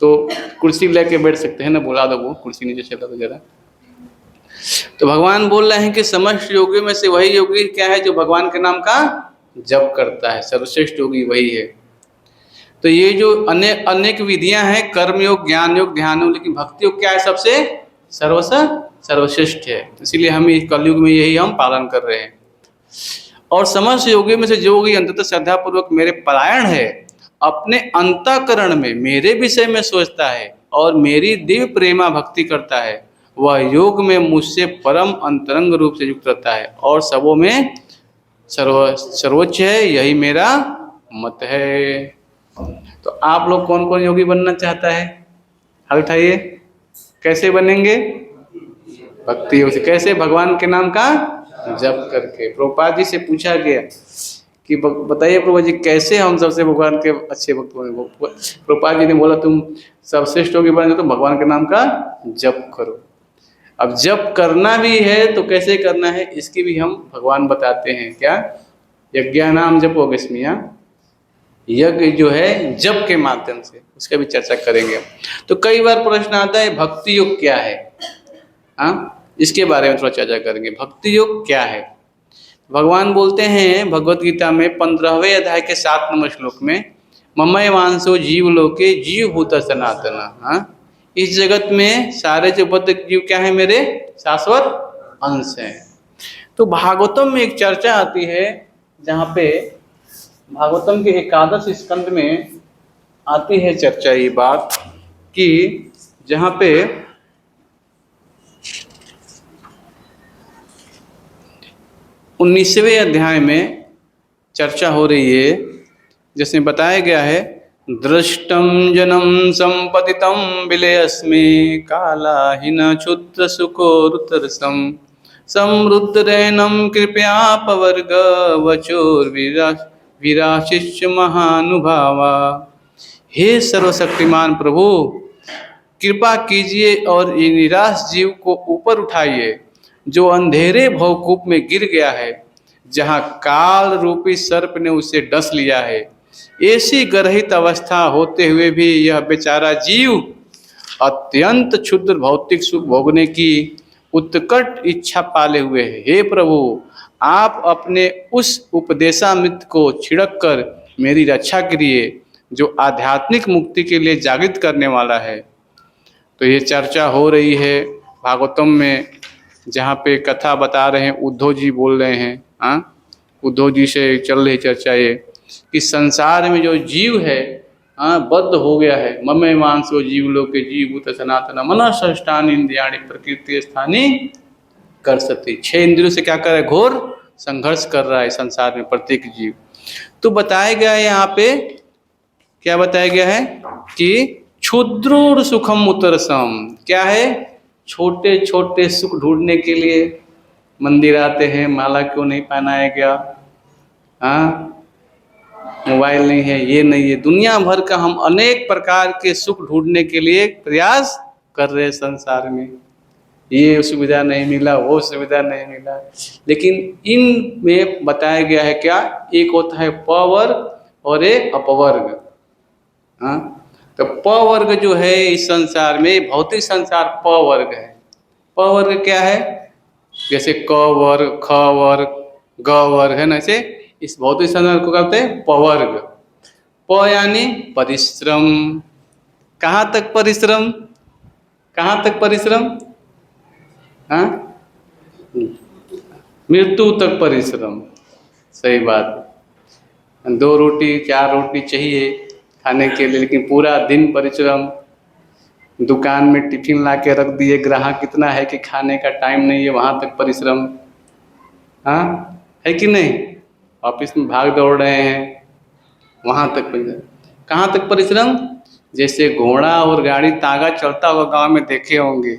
तो कुर्सी लेके बैठ सकते हैं ना? बुला दो, वो कुर्सी नीचे चला दो जरा। तो भगवान बोल रहे हैं कि समस्त योगियों में से वही योगी क्या है? जो भगवान के नाम का जप करता है। सर्वश्रेष्ठ योगी वही है। तो ये जो अनेक विधियां हैं, कर्म योग, ज्ञान योग, ध्यान योग, लेकिन भक्ति योग क्या है? सबसे सर्वश्रेष्ठ है। इसीलिए हम इस कलयुग में यही हम पालन कर रहे हैं। और समस्त योगियों में से जो योगी अंततः श्रद्धा पूर्वक मेरे परायण है, अपने अंतःकरण में मेरे विषय में सोचता है और मेरी दिव्य प्रेमा भक्ति करता है, वह योग में मुझसे परम अंतरंग रूप से युक्त रहता है और सबों में सर्वोच्च है। यही मेरा मत है। तो आप लोग कौन कौन योगी बनना चाहता है? हाथ उठाइए। कैसे बनेंगे? भक्ति योग से। कैसे? भगवान के नाम का जप करके। प्रभुपाद जी से पूछा गया कि बताइए प्रभु जी, कैसे हम सबसे भगवान के अच्छे भक्त बने? प्रभुपाद जी ने बोला, तुम सर्वश्रेष्ठ योगी बने तो भगवान के नाम का जप करो। अब जप करना भी है तो कैसे करना है, इसकी भी हम भगवान बताते हैं। क्या? यज्ञानाम जपो विस्मिया, यज्ञ जो है जप के माध्यम से, उसका भी चर्चा करेंगे। तो कई बार प्रश्न आता है भक्ति योग क्या है, हाँ, इसके बारे में थोड़ा चर्चा करेंगे। भक्ति योग क्या है? भगवान बोलते हैं भगवत गीता में 15वें अध्याय के 7 नंबर श्लोक में, ममय वांसो जीव लोके जीव भूत सनातन। हाँ, इस जगत में सारे जो बद्ध जीव क्या है, मेरे शाश्वत अंश हैं। तो भागवतम में एक चर्चा आती है, जहाँ पे भागवतम के 11 स्कंद में आती है चर्चा ये बात कि जहाँ पे 19वें अध्याय में चर्चा हो रही है, जिसमें बताया गया है, दृष्टम जनम संपतितम विलयस्मे कालाहीन क्षुद्र सुखोरुतरसम समृद्धरैनम कृपया पवर्ग वचोर विराशिष्य महानुभावा। हे सर्वशक्तिमान प्रभु, कृपा कीजिए और ये निराश जीव को ऊपर उठाइए जो अंधेरे भवकूप में गिर गया है, जहाँ काल रूपी सर्प ने उसे डस लिया है। ऐसी गर्हित अवस्था होते हुए भी यह बेचारा जीव अत्यंत क्षुद्र भौतिक सुख भोगने की उत्कट इच्छा पाले हुए है। हे प्रभु, आप अपने उस उपदेशामृत को छिड़क कर मेरी रक्षा करिए जो आध्यात्मिक मुक्ति के लिए जागृत करने वाला है। तो ये चर्चा हो रही है भागवतम में, जहाँ पे कथा बता रहे हैं, उद्धव जी बोल रहे हैं। हाँ, उद्धव जी से चल रही चर्चा ये कि संसार में जो जीव है, हाँ, बद्ध हो गया है। ममय मांसो जीव लोके जीव भूत सनातन मन षष्ठानि इंद्रियाणि प्रकृति स्थानी कर सकती। 6 इंद्रियों से क्या कर रहा है, घोर संघर्ष कर रहा है संसार में प्रत्येक जीव। तो बताया गया है यहाँ पे, क्या बताया गया है कि क्षुद्र सुखम उत्तरसम, क्या है, छोटे छोटे सुख ढूंढने के लिए मंदिर आते हैं। माला क्यों नहीं पहनाया गया, हाँ, मोबाइल नहीं है, ये नहीं है, दुनिया भर का हम अनेक प्रकार के सुख ढूंढने के लिए प्रयास कर रहे हैं संसार में। ये सुविधा नहीं मिला, वो सुविधा नहीं मिला, लेकिन इन में बताया गया है क्या, एक होता है पवर्ग और एक अपवर्ग। हाँ, तो पवर्ग जो है इस संसार में, भौतिक संसार पवर्ग है। पवर्ग क्या है, जैसे क वर्ग, ख वर्ग, ग वर्ग है ना, ऐसे इस भौतिक संसार को कहते हैं पवर्ग। प यानी परिश्रम। कहाँ तक परिश्रम, कहाँ तक परिश्रम, हाँ, मृत्यु तक परिश्रम। सही बात, 2 रोटी 4 रोटी चाहिए खाने के लिए, लेकिन पूरा दिन परिश्रम। दुकान में टिफिन ला के रख दिए, ग्राहक कितना है कि खाने का टाइम नहीं है, वहाँ तक परिश्रम। हाँ, है कि नहीं, ऑफिस में भाग दौड़ रहे हैं, वहाँ तक परिश्रम। कहाँ तक परिश्रम, जैसे घोड़ा और गाड़ी तांगा चलता हुआ गांव में देखे होंगे,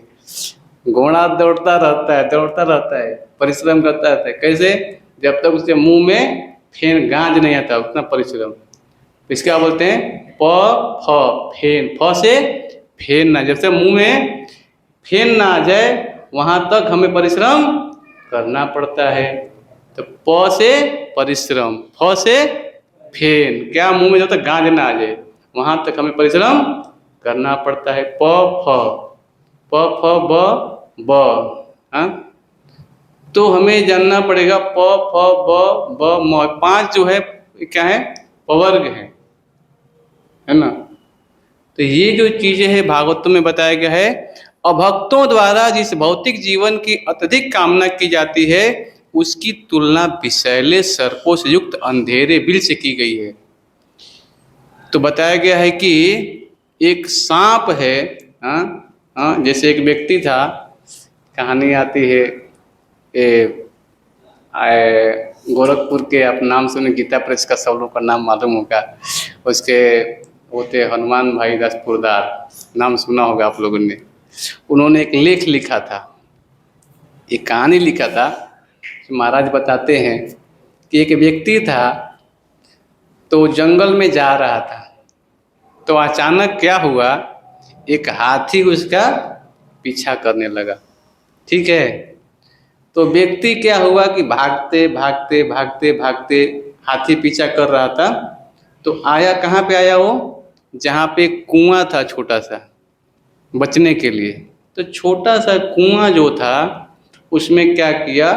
घोड़ा दौड़ता रहता है, परिश्रम करता रहता है। कैसे, जब तक उसके मुंह में फेन गांज नहीं आता, उतना परिश्रम। इसका क्या बोलते हैं, प फ फेन। फ से फेन ना, जब से मुंह में फेन ना आ जाए वहाँ तक हमें परिश्रम करना पड़ता है। तो प से परिश्रम, फ से फेन, क्या, मुंह में जब तक गांज ना आ जाए वहाँ तक हमें परिश्रम करना पड़ता है। प फ ब, हाँ, तो हमें जानना पड़ेगा प फ ब म, 5 जो है क्या है, पवर्ग है ना। तो ये जो चीजें हैं भागवतों में बताया गया है, अभक्तों द्वारा जिस भौतिक जीवन की अत्यधिक कामना की जाती है उसकी तुलना विषैले सर्पों से युक्त अंधेरे बिल से की गई है। तो बताया गया है कि एक सांप है, हाँ हाँ, जैसे एक व्यक्ति था, कहानी आती है, गोरखपुर के, आप नाम सुने, गीता प्रेस का सब लोग का नाम मालूम होगा, उसके होते हनुमान भाई दासपुरदार, नाम सुना होगा आप लोगों ने। उन्होंने एक लेख लिखा था, एक कहानी लिखा था। महाराज बताते हैं कि एक व्यक्ति था, तो जंगल में जा रहा था, तो अचानक क्या हुआ, एक हाथी उसका पीछा करने लगा। ठीक है, तो व्यक्ति क्या हुआ कि भागते भागते भागते भागते, हाथी पीछा कर रहा था, तो आया कहाँ पे आया वो, जहाँ पे कुआं था छोटा सा बचने के लिए। तो छोटा सा कुआं जो था उसमें क्या किया,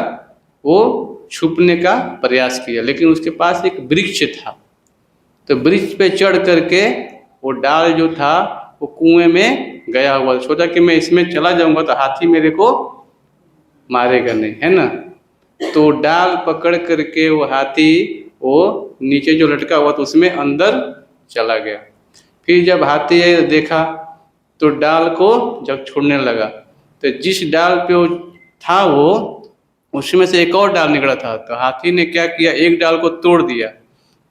वो छुपने का प्रयास किया, लेकिन उसके पास एक वृक्ष था। तो वृक्ष पे चढ़ करके वो डाल जो था वो कुएं में गया हुआ, सोचा कि मैं इसमें चला जाऊंगा तो हाथी मेरे को मारेगा नहीं, है ना। तो डाल पकड़ करके वो हाथी वो नीचे जो लटका हुआ था उसमें अंदर चला गया। फिर जब हाथी देखा तो डाल को जब छोड़ने लगा, तो जिस डाल पे वो था वो उसमें से एक और डाल निकला था। तो हाथी ने क्या किया, एक डाल को तोड़ दिया।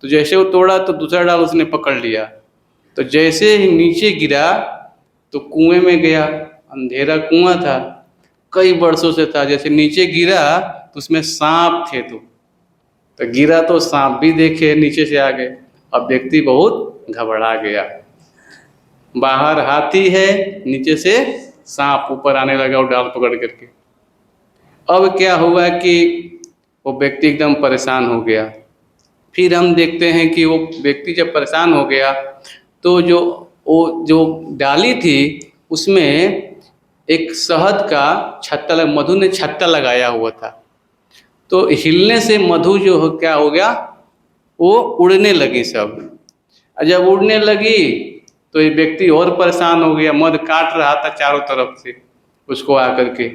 तो जैसे वो तोड़ा तो दूसरा डाल उसने पकड़ लिया। तो जैसे ही नीचे गिरा तो कुएं में गया, अंधेरा कुआं था, कई वर्षों से था। जैसे नीचे गिरा तो उसमें सांप थे। तो गिरा तो सांप भी देखे नीचे से आ गए। अब व्यक्ति बहुत घबरा गया, बाहर हाथी है, नीचे से सांप ऊपर आने लगा वो डाल पकड़ करके। अब क्या हुआ कि वो व्यक्ति एकदम परेशान हो गया। फिर हम देखते हैं कि वो व्यक्ति जब परेशान हो गया तो जो डाली थी उसमें एक शहद का छत्ता, मधु ने छत्ता लगाया हुआ था। तो हिलने से मधु क्या हो गया, वो उड़ने लगी सब। और जब उड़ने लगी तो ये व्यक्ति और परेशान हो गया, मध काट रहा था चारों तरफ से उसको आकर के।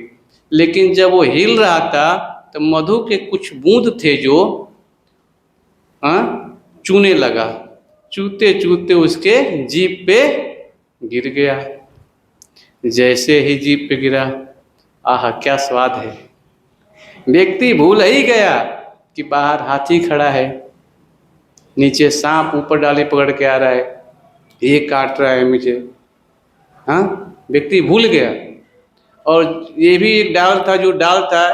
लेकिन जब वो हिल रहा था तो मधु के कुछ बूंद थे जो चूने लगा, चूते चूते उसके जीभ पे गिर गया। जैसे ही जीभ पे गिरा, आह क्या स्वाद है। व्यक्ति भूल ही गया कि बाहर हाथी खड़ा है, नीचे सांप ऊपर डाली पकड़ के आ रहा है, ये काट रहा है मुझे। हाँ, व्यक्ति भूल गया। और ये भी एक डाल था, जो डाल था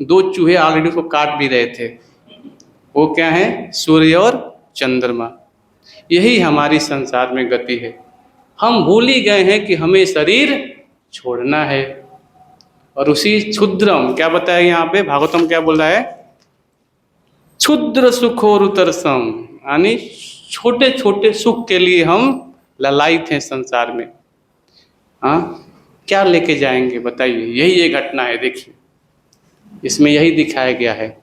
दो चूहे ऑलरेडी उसको काट भी रहे थे। वो क्या है, सूर्य और चंद्रमा। यही हमारी संसार में गति है। हम भूल ही गए हैं कि हमें शरीर छोड़ना है। और उसी क्षुद्रम क्या बताया यहाँ पे, भागवतम क्या बोल रहा है, क्षुद्र सुखोरुतरसम, यानी छोटे छोटे सुख के लिए हम ललायित हैं संसार में। हाँ, क्या लेके जाएंगे बताइए, यही ये घटना है। देखिए इसमें यही दिखाया गया है।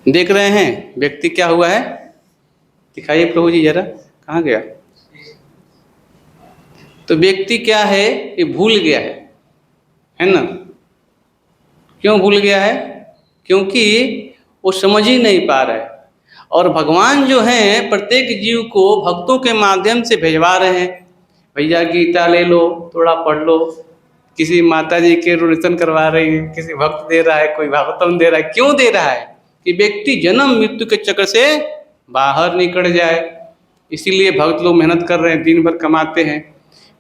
देख रहे हैं व्यक्ति क्या हुआ है, दिखाइए प्रभु जी जरा, कहाँ गया। तो व्यक्ति क्या है, ये भूल गया है ना। क्यों भूल गया है, क्योंकि वो समझ ही नहीं पा रहा है। और भगवान जो हैं प्रत्येक जीव को भक्तों के माध्यम से भेजवा रहे हैं। भैया गीता ले लो, थोड़ा पढ़ लो। किसी माता जी के रिलेशन करवा रही है, किसी भक्त दे रहा है, कोई भागवतम दे रहा है। क्यों दे रहा है, कि व्यक्ति जन्म मृत्यु के चक्र से बाहर निकल जाए। इसीलिए भक्त लोग मेहनत कर रहे हैं, दिन भर कमाते हैं।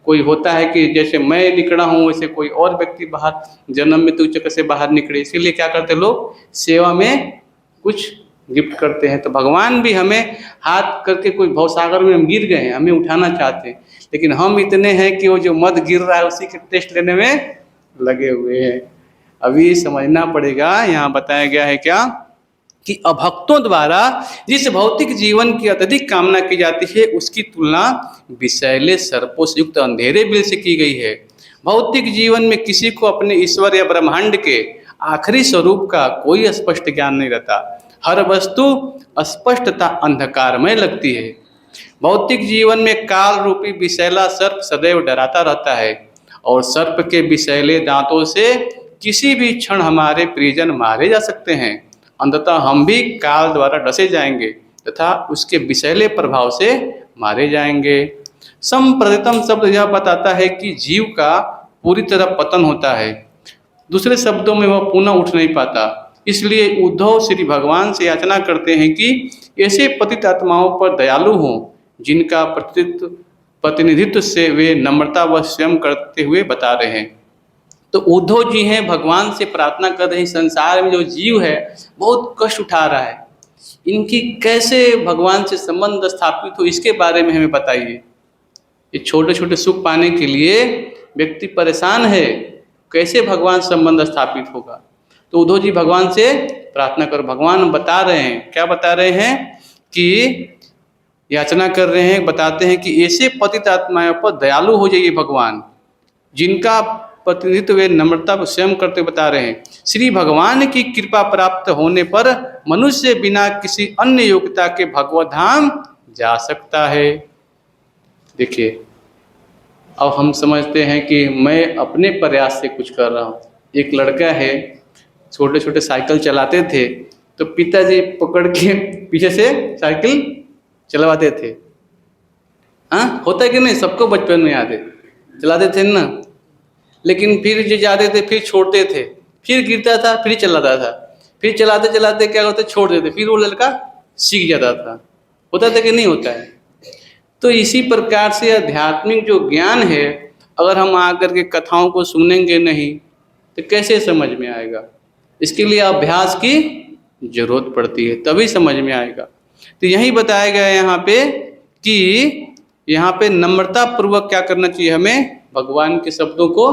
कोई होता है कि जैसे मैं निकला हूँ वैसे कोई और व्यक्ति बाहर जन्म मृत्यु चक्र से बाहर निकले। इसीलिए क्या करते लोग, सेवा में कुछ गिफ्ट करते हैं। तो भगवान भी हमें हाथ करके, कोई भवसागर में हम गिर गए हैं, हमें उठाना चाहते हैं, लेकिन हम इतने हैं कि वो जो मध गिर रहा है उसी के टेस्ट लेने में लगे हुए हैं। अभी समझना पड़ेगा। यहाँ बताया गया है क्या, कि अभक्तों द्वारा जिस भौतिक जीवन की अत्यधिक कामना की जाती है उसकी तुलना विषैले सर्पों से युक्त अंधेरे बिल से की गई है। भौतिक जीवन में किसी को अपने ईश्वर या ब्रह्मांड के आखिरी स्वरूप का कोई स्पष्ट ज्ञान नहीं रहता। हर वस्तु अस्पष्टता अंधकारमय लगती है। भौतिक जीवन में काल रूपी विषैला सर्प सदैव डराता रहता है, और सर्प के विषैले दांतों से किसी भी क्षण हमारे परिजन मारे जा सकते हैं। अंततः हम भी काल द्वारा डसे जाएंगे तथा उसके विषैले प्रभाव से मारे जाएंगे। संप्रतितम शब्द यह बताता है कि जीव का पूरी तरह पतन होता है। दूसरे शब्दों में वह पुनः उठ नहीं पाता। इसलिए उद्धव श्री भगवान से याचना करते हैं कि ऐसे पतित आत्माओं पर दयालु हों, जिनका प्रतिनिधित्व से वे नम्रता व स्वयं करते हुए बता रहे हैं। तो उद्धव जी हैं, भगवान से प्रार्थना कर रहे हैं, संसार में जो जीव है बहुत कष्ट उठा रहा है, इनकी कैसे भगवान से संबंध स्थापित हो, इसके बारे में हमें बताइए। ये छोटे छोटे सुख पाने के लिए व्यक्ति परेशान है, कैसे भगवान संबंध स्थापित होगा। तो उद्धव जी भगवान से प्रार्थना कर, भगवान बता रहे हैं, क्या बता रहे हैं, कि याचना कर रहे हैं, बताते हैं कि ऐसे पतित आत्माओं पर दयालु हो जाइए भगवान, जिनका प्रतिनिधित्व वे नम्रता स्वयं करते बता रहे हैं। श्री भगवान की कृपा प्राप्त होने पर मनुष्य बिना किसी अन्य योग्यता के भगवत धाम जा सकता है। देखिए, अब हम समझते हैं कि मैं अपने प्रयास से कुछ कर रहा हूँ। एक लड़का है, छोटे छोटे साइकिल चलाते थे, तो पिताजी पकड़ के पीछे से साइकिल चलवाते थे। हाँ, होता है कि नहीं? सबको बचपन में याद है, चलाते थे ना। लेकिन फिर जो जाते थे फिर छोड़ते थे, फिर गिरता था, फिर चलाता था, फिर चलाते चलाते क्या होता, छोड़ देते, फिर वो लड़का सीख जाता था। होता था कि नहीं होता है? तो इसी प्रकार से आध्यात्मिक जो ज्ञान है, अगर हम आकर के कथाओं को सुनेंगे नहीं तो कैसे समझ में आएगा? इसके लिए अभ्यास की जरूरत पड़ती है, तभी समझ में आएगा। तो यही बताया गया है यहाँ पे कि यहाँ पे नम्रता पूर्वक क्या करना चाहिए, हमें भगवान के शब्दों को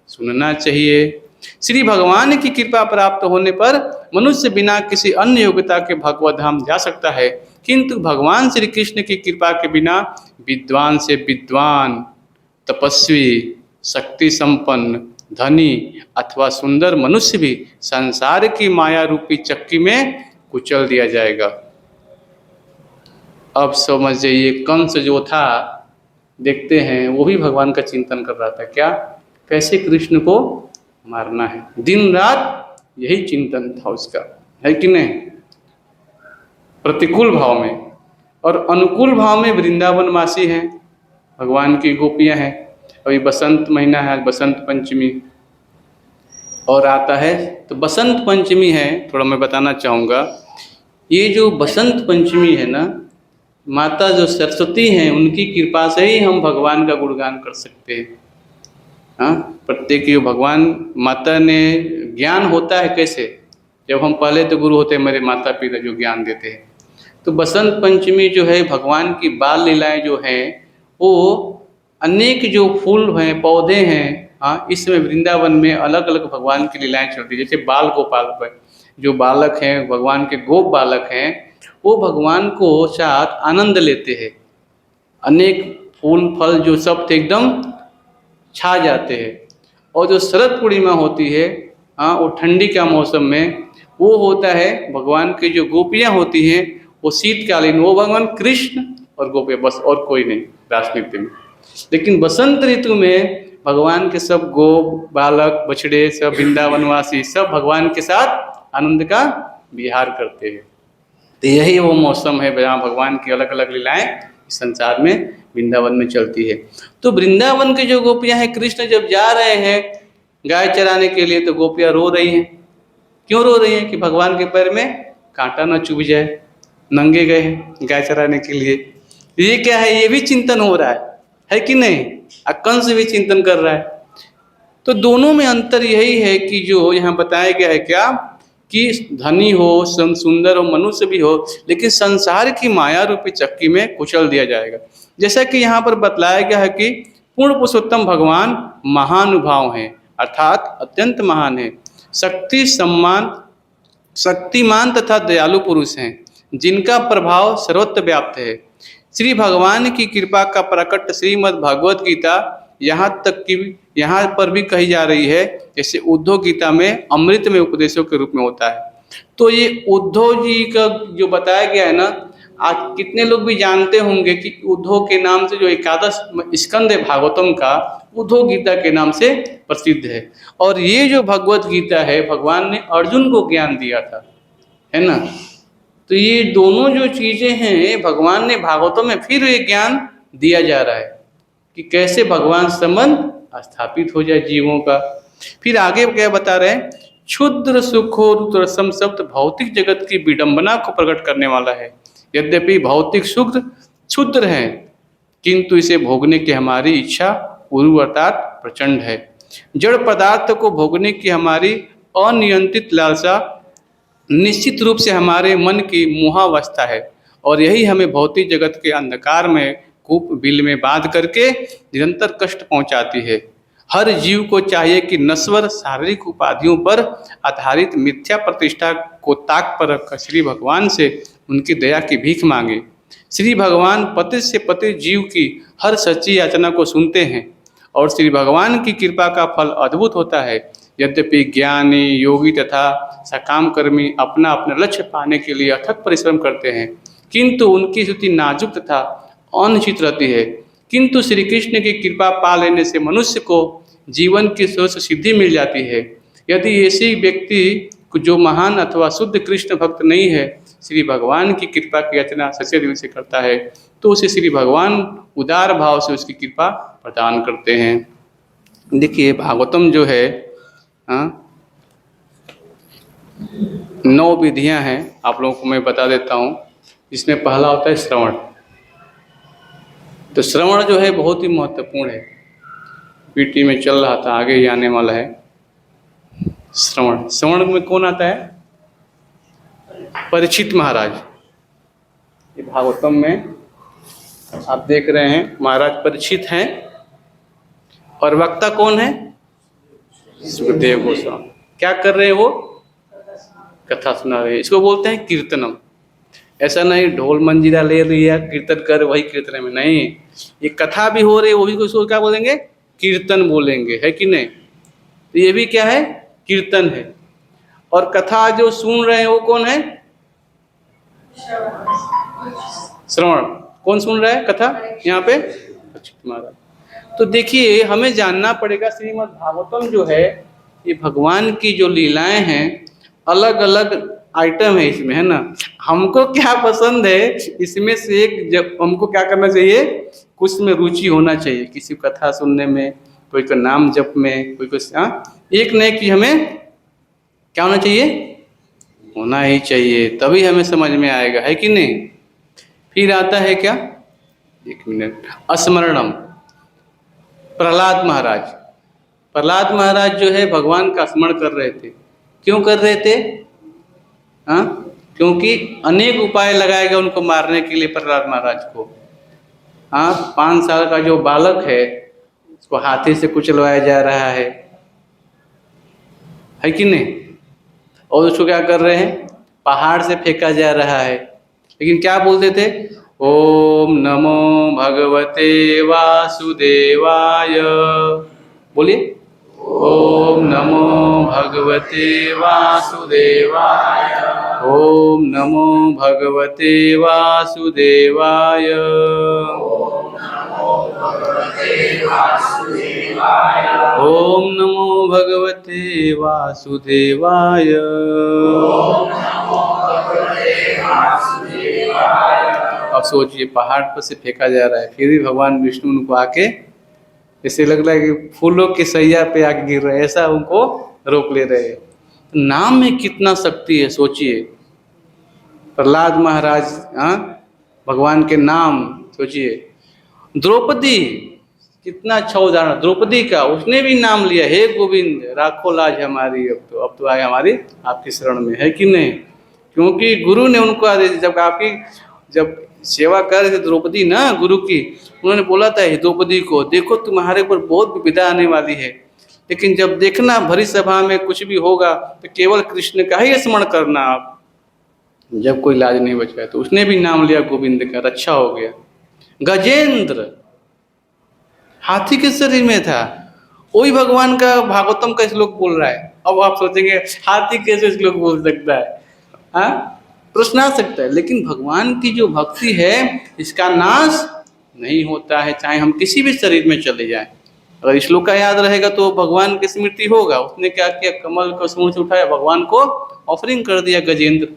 सुनना चाहिए। श्री भगवान की कृपा प्राप्त होने पर मनुष्य बिना किसी अन्य योग्यता के भगवत धाम जा सकता है, किंतु भगवान श्री कृष्ण की कृपा के बिना विद्वान से विद्वान, तपस्वी, शक्ति संपन्न, धनी अथवा सुंदर मनुष्य भी संसार की माया रूपी चक्की में कुचल दिया जाएगा। अब समझ जाइए, कंस जो था, देखते हैं वो भी भगवान का चिंतन कर रहा था। क्या? कैसे कृष्ण को मारना है, दिन रात यही चिंतन था उसका, है कि नहीं? प्रतिकूल भाव में और अनुकूल भाव में वृंदावनवासी हैं, भगवान की गोपियां हैं। अभी बसंत महीना है, आज बसंत पंचमी और आता है, तो बसंत पंचमी है, थोड़ा मैं बताना चाहूँगा। ये जो बसंत पंचमी है ना, माता जो सरस्वती हैं उनकी कृपा से ही हम भगवान का गुणगान कर सकते हैं। हाँ, प्रत्येक जो भगवान माता ने ज्ञान होता है कैसे, जब हम पहले तो गुरु होते हैं मेरे माता पिता जो ज्ञान देते हैं। तो बसंत पंचमी जो है, भगवान की बाल लीलाएं जो हैं, वो अनेक जो फूल हैं, पौधे हैं, हाँ, इसमें वृंदावन में अलग अलग भगवान की लीलाएं चलती है। जैसे बाल गोपाल जो बालक हैं, भगवान के गोप बालक हैं, वो भगवान को साथ आनंद लेते हैं। अनेक फूल फल जो सब थे एकदम छा जाते हैं। और जो शरद पूर्णिमा होती है, हाँ, वो ठंडी का मौसम में वो होता है, भगवान की जो गोपियाँ होती हैं वो शीतकालीन, वो भगवान कृष्ण और गोपियाँ, बस और कोई नहीं रास नृत्य में। लेकिन बसंत ऋतु में भगवान के सब गोप बालक बछड़े सब वृंदावनवासी सब भगवान के साथ आनंद का विहार करते हैं। तो यही वो मौसम है जहाँ भगवान की अलग अलग लीलाएं इस संसार में वृंदावन में चलती है। तो वृंदावन के जो गोपियां हैं, कृष्ण जब जा रहे हैं गाय चराने के लिए, तो गोपियां रो रही हैं। क्यों रो रही हैं? कि भगवान के पैर में कांटा न चुभ जाए, नंगे गए हैं गाय चराने के लिए। ये क्या है? ये भी चिंतन हो रहा है कि नहीं? कंस भी चिंतन कर रहा है। तो दोनों में अंतर यही है कि जो यहाँ बताया गया है क्या, कि धनी हो, सुंदर हो, मनुष्य भी हो, लेकिन संसार की माया रूपी चक्की में कुचल दिया जाएगा। जैसा कि यहाँ पर बतलाया गया है कि पूर्ण पुरुषोत्तम भगवान महानुभाव हैं, अर्थात अत्यंत महान है, शक्तिमान तथा दयालु पुरुष हैं, जिनका प्रभाव सर्वत्र व्याप्त है। श्री भगवान की कृपा का प्रकट श्रीमद् भगवत गीता यहाँ तक कि यहाँ पर भी कही जा रही है, जैसे उद्धव गीता में अमृत में उपदेशों के रूप में होता है। तो ये उद्धव जी का जो बताया गया है ना, आज कितने लोग भी जानते होंगे कि उद्धव के नाम से जो 11 स्कंद है भागवतम का, उद्धव गीता के नाम से प्रसिद्ध है। और ये जो भगवत गीता है, भगवान ने अर्जुन को ज्ञान दिया था, है ना। तो ये दोनों जो चीज़ें हैं, भगवान ने भागवतों में फिर ये ज्ञान दिया जा रहा है कि कैसे भगवान संबंध स्थापित हो जाए जीवों का। फिर आगे क्या बता रहे हैं, क्षुद्र सुखोर रसम शब्द भौतिक जगत की विडंबना को प्रकट करने वाला है। यद्यपि भौतिक सुख क्षुद्र है, किंतु इसे भोगने की हमारी इच्छा उर्व अर्थात प्रचंड है। जड़ पदार्थ को भोगने की हमारी अनियंत्रित लालसा निश्चित रूप से हमारे मन की मोहावस्था है, और यही हमें भौतिक जगत के अंधकार में कूप बिल में बांध करके निरंतर कष्ट पहुंचाती है। हर जीव को चाहिए कि नश्वर शारीरिक उपाधियों पर आधारित मिथ्या प्रतिष्ठा को ताक पर रखकर श्री भगवान से उनकी दया की भीख मांगे। श्री भगवान पतित से पतित जीव की हर सच्ची याचना को सुनते हैं और श्री भगवान की कृपा का फल अद्भुत होता है। यद्यपि ज्ञानी, योगी तथा सकाम कर्मी अपना अपना लक्ष्य पाने के लिए अथक परिश्रम करते हैं, किंतु उनकी स्थिति नाजुक तथा अनिश्चित रहती है। किंतु श्री कृष्ण की कृपा पा लेने से मनुष्य को जीवन की सर्वश्रेष्ठ सिद्धि मिल जाती है। यदि ऐसी व्यक्ति जो महान अथवा शुद्ध कृष्ण भक्त नहीं है, श्री भगवान की कृपा की याचना सच्चे दिल से करता है, तो उसे श्री भगवान उदार भाव से उसकी कृपा प्रदान करते हैं। देखिए भागवतम जो है 9 विधियां हैं, आप लोगों को मैं बता देता हूँ। इसमें पहला होता है श्रवण। तो श्रवण जो है बहुत ही महत्वपूर्ण है। पीटी में चल रहा था, आगे ही आने वाला है। श्रवण, श्रवण में कौन आता है? परीक्षित महाराज। ये भागवतम में आप देख रहे हैं महाराज परीक्षित हैं, और वक्ता कौन है? सुखदेव गोस्वामी। क्या कर रहे हैं वो? कथा सुना रहे हैं। इसको बोलते हैं कीर्तनम। ऐसा नहीं ढोल मंजीरा ले लिया कीर्तन कर वही कीर्तन में, नहीं, ये कथा भी हो रही है, वो भी उसको क्या बोलेंगे? कीर्तन बोलेंगे, है कि नहीं? तो ये भी क्या है? कीर्तन है। और कथा जो सुन रहे हैं वो कौन है? श्रवण। कौन सुन रहा है कथा यहाँ पे? परीक्षित महाराज। तो देखिए हमें जानना पड़ेगा, श्रीमद् भागवतम जो है ये भगवान की जो लीलाएं हैं, अलग अलग आइटम है इसमें, है ना। हमको क्या पसंद है इसमें से एक, जब हमको क्या करना चाहिए, कुछ में रुचि होना चाहिए, किसी कथा सुनने में, कोई का नाम जप में, कोई एक न एक चीज हमें क्या होना चाहिए? होना ही चाहिए, तभी हमें समझ में आएगा, है कि नहीं। फिर आता है क्या, एक मिनट, स्मरणम। प्रहलाद महाराज, प्रहलाद महाराज जो है भगवान का स्मरण कर रहे थे। क्यों कर रहे थे? क्योंकि अनेक उपाय लगाए गए उनको मारने के लिए प्रहलाद महाराज को। 5 साल का जो बालक है उसको हाथी से कुचलवाया जा रहा है कि नहीं, और उसको क्या कर रहे हैं? पहाड़ से फेंका जा रहा है। लेकिन क्या बोलते थे? ओम नमो भगवते वासुदेवाय। बोलिए, ओम नमो भगवते वासुदेवाय, ओम नमो भगवते वासुदेवाय, ओम नमो भगवते वासुदेवाय। अब सोचिए पहाड़ पर से फेंका जा रहा है, फिर भी भगवान विष्णु उनको आके, ऐसे लग रहा है कि फूलों की सैया पे आके गिर रहे हैं, ऐसा उनको रोक ले रहे हैं। नाम में कितना शक्ति है सोचिए। प्रहलाद महाराज भगवान के नाम सोचिए। द्रौपदी, कितना अच्छा उदाहरण द्रौपदी का, उसने भी नाम लिया, हे गोविंद राखो लाज हमारी, अब तो आए हमारी आपकी शरण में, है कि नहीं। क्योंकि गुरु ने उनको आदेश, जब सेवा कर रहे थे द्रौपदी ना गुरु की, उन्होंने बोला था द्रौपदी को, देखो तुम्हारे ऊपर बहुत विपदा आने वाली है, लेकिन जब देखना भरी सभा में कुछ भी होगा तो केवल कृष्ण का ही स्मरण करना आप, जब कोई लाज नहीं बचा। तो उसने भी नाम लिया गोविंद का, रक्षा हो गया। गजेंद्र हाथी के शरीर में था, वही भगवान का भागवतम का श्लोक बोल रहा है। अब आप सोचेंगे हाथी कैसे श्लोक बोल सकता है? प्रश्न आ सकता है। लेकिन भगवान की जो भक्ति है इसका नाश नहीं होता है, चाहे हम किसी भी शरीर में चले जाएं। अगर श्लोक का याद रहेगा तो भगवान की स्मृति होगा। उसने क्या किया, कमल को सूंड से उठाया, भगवान को ऑफरिंग कर दिया गजेंद्र।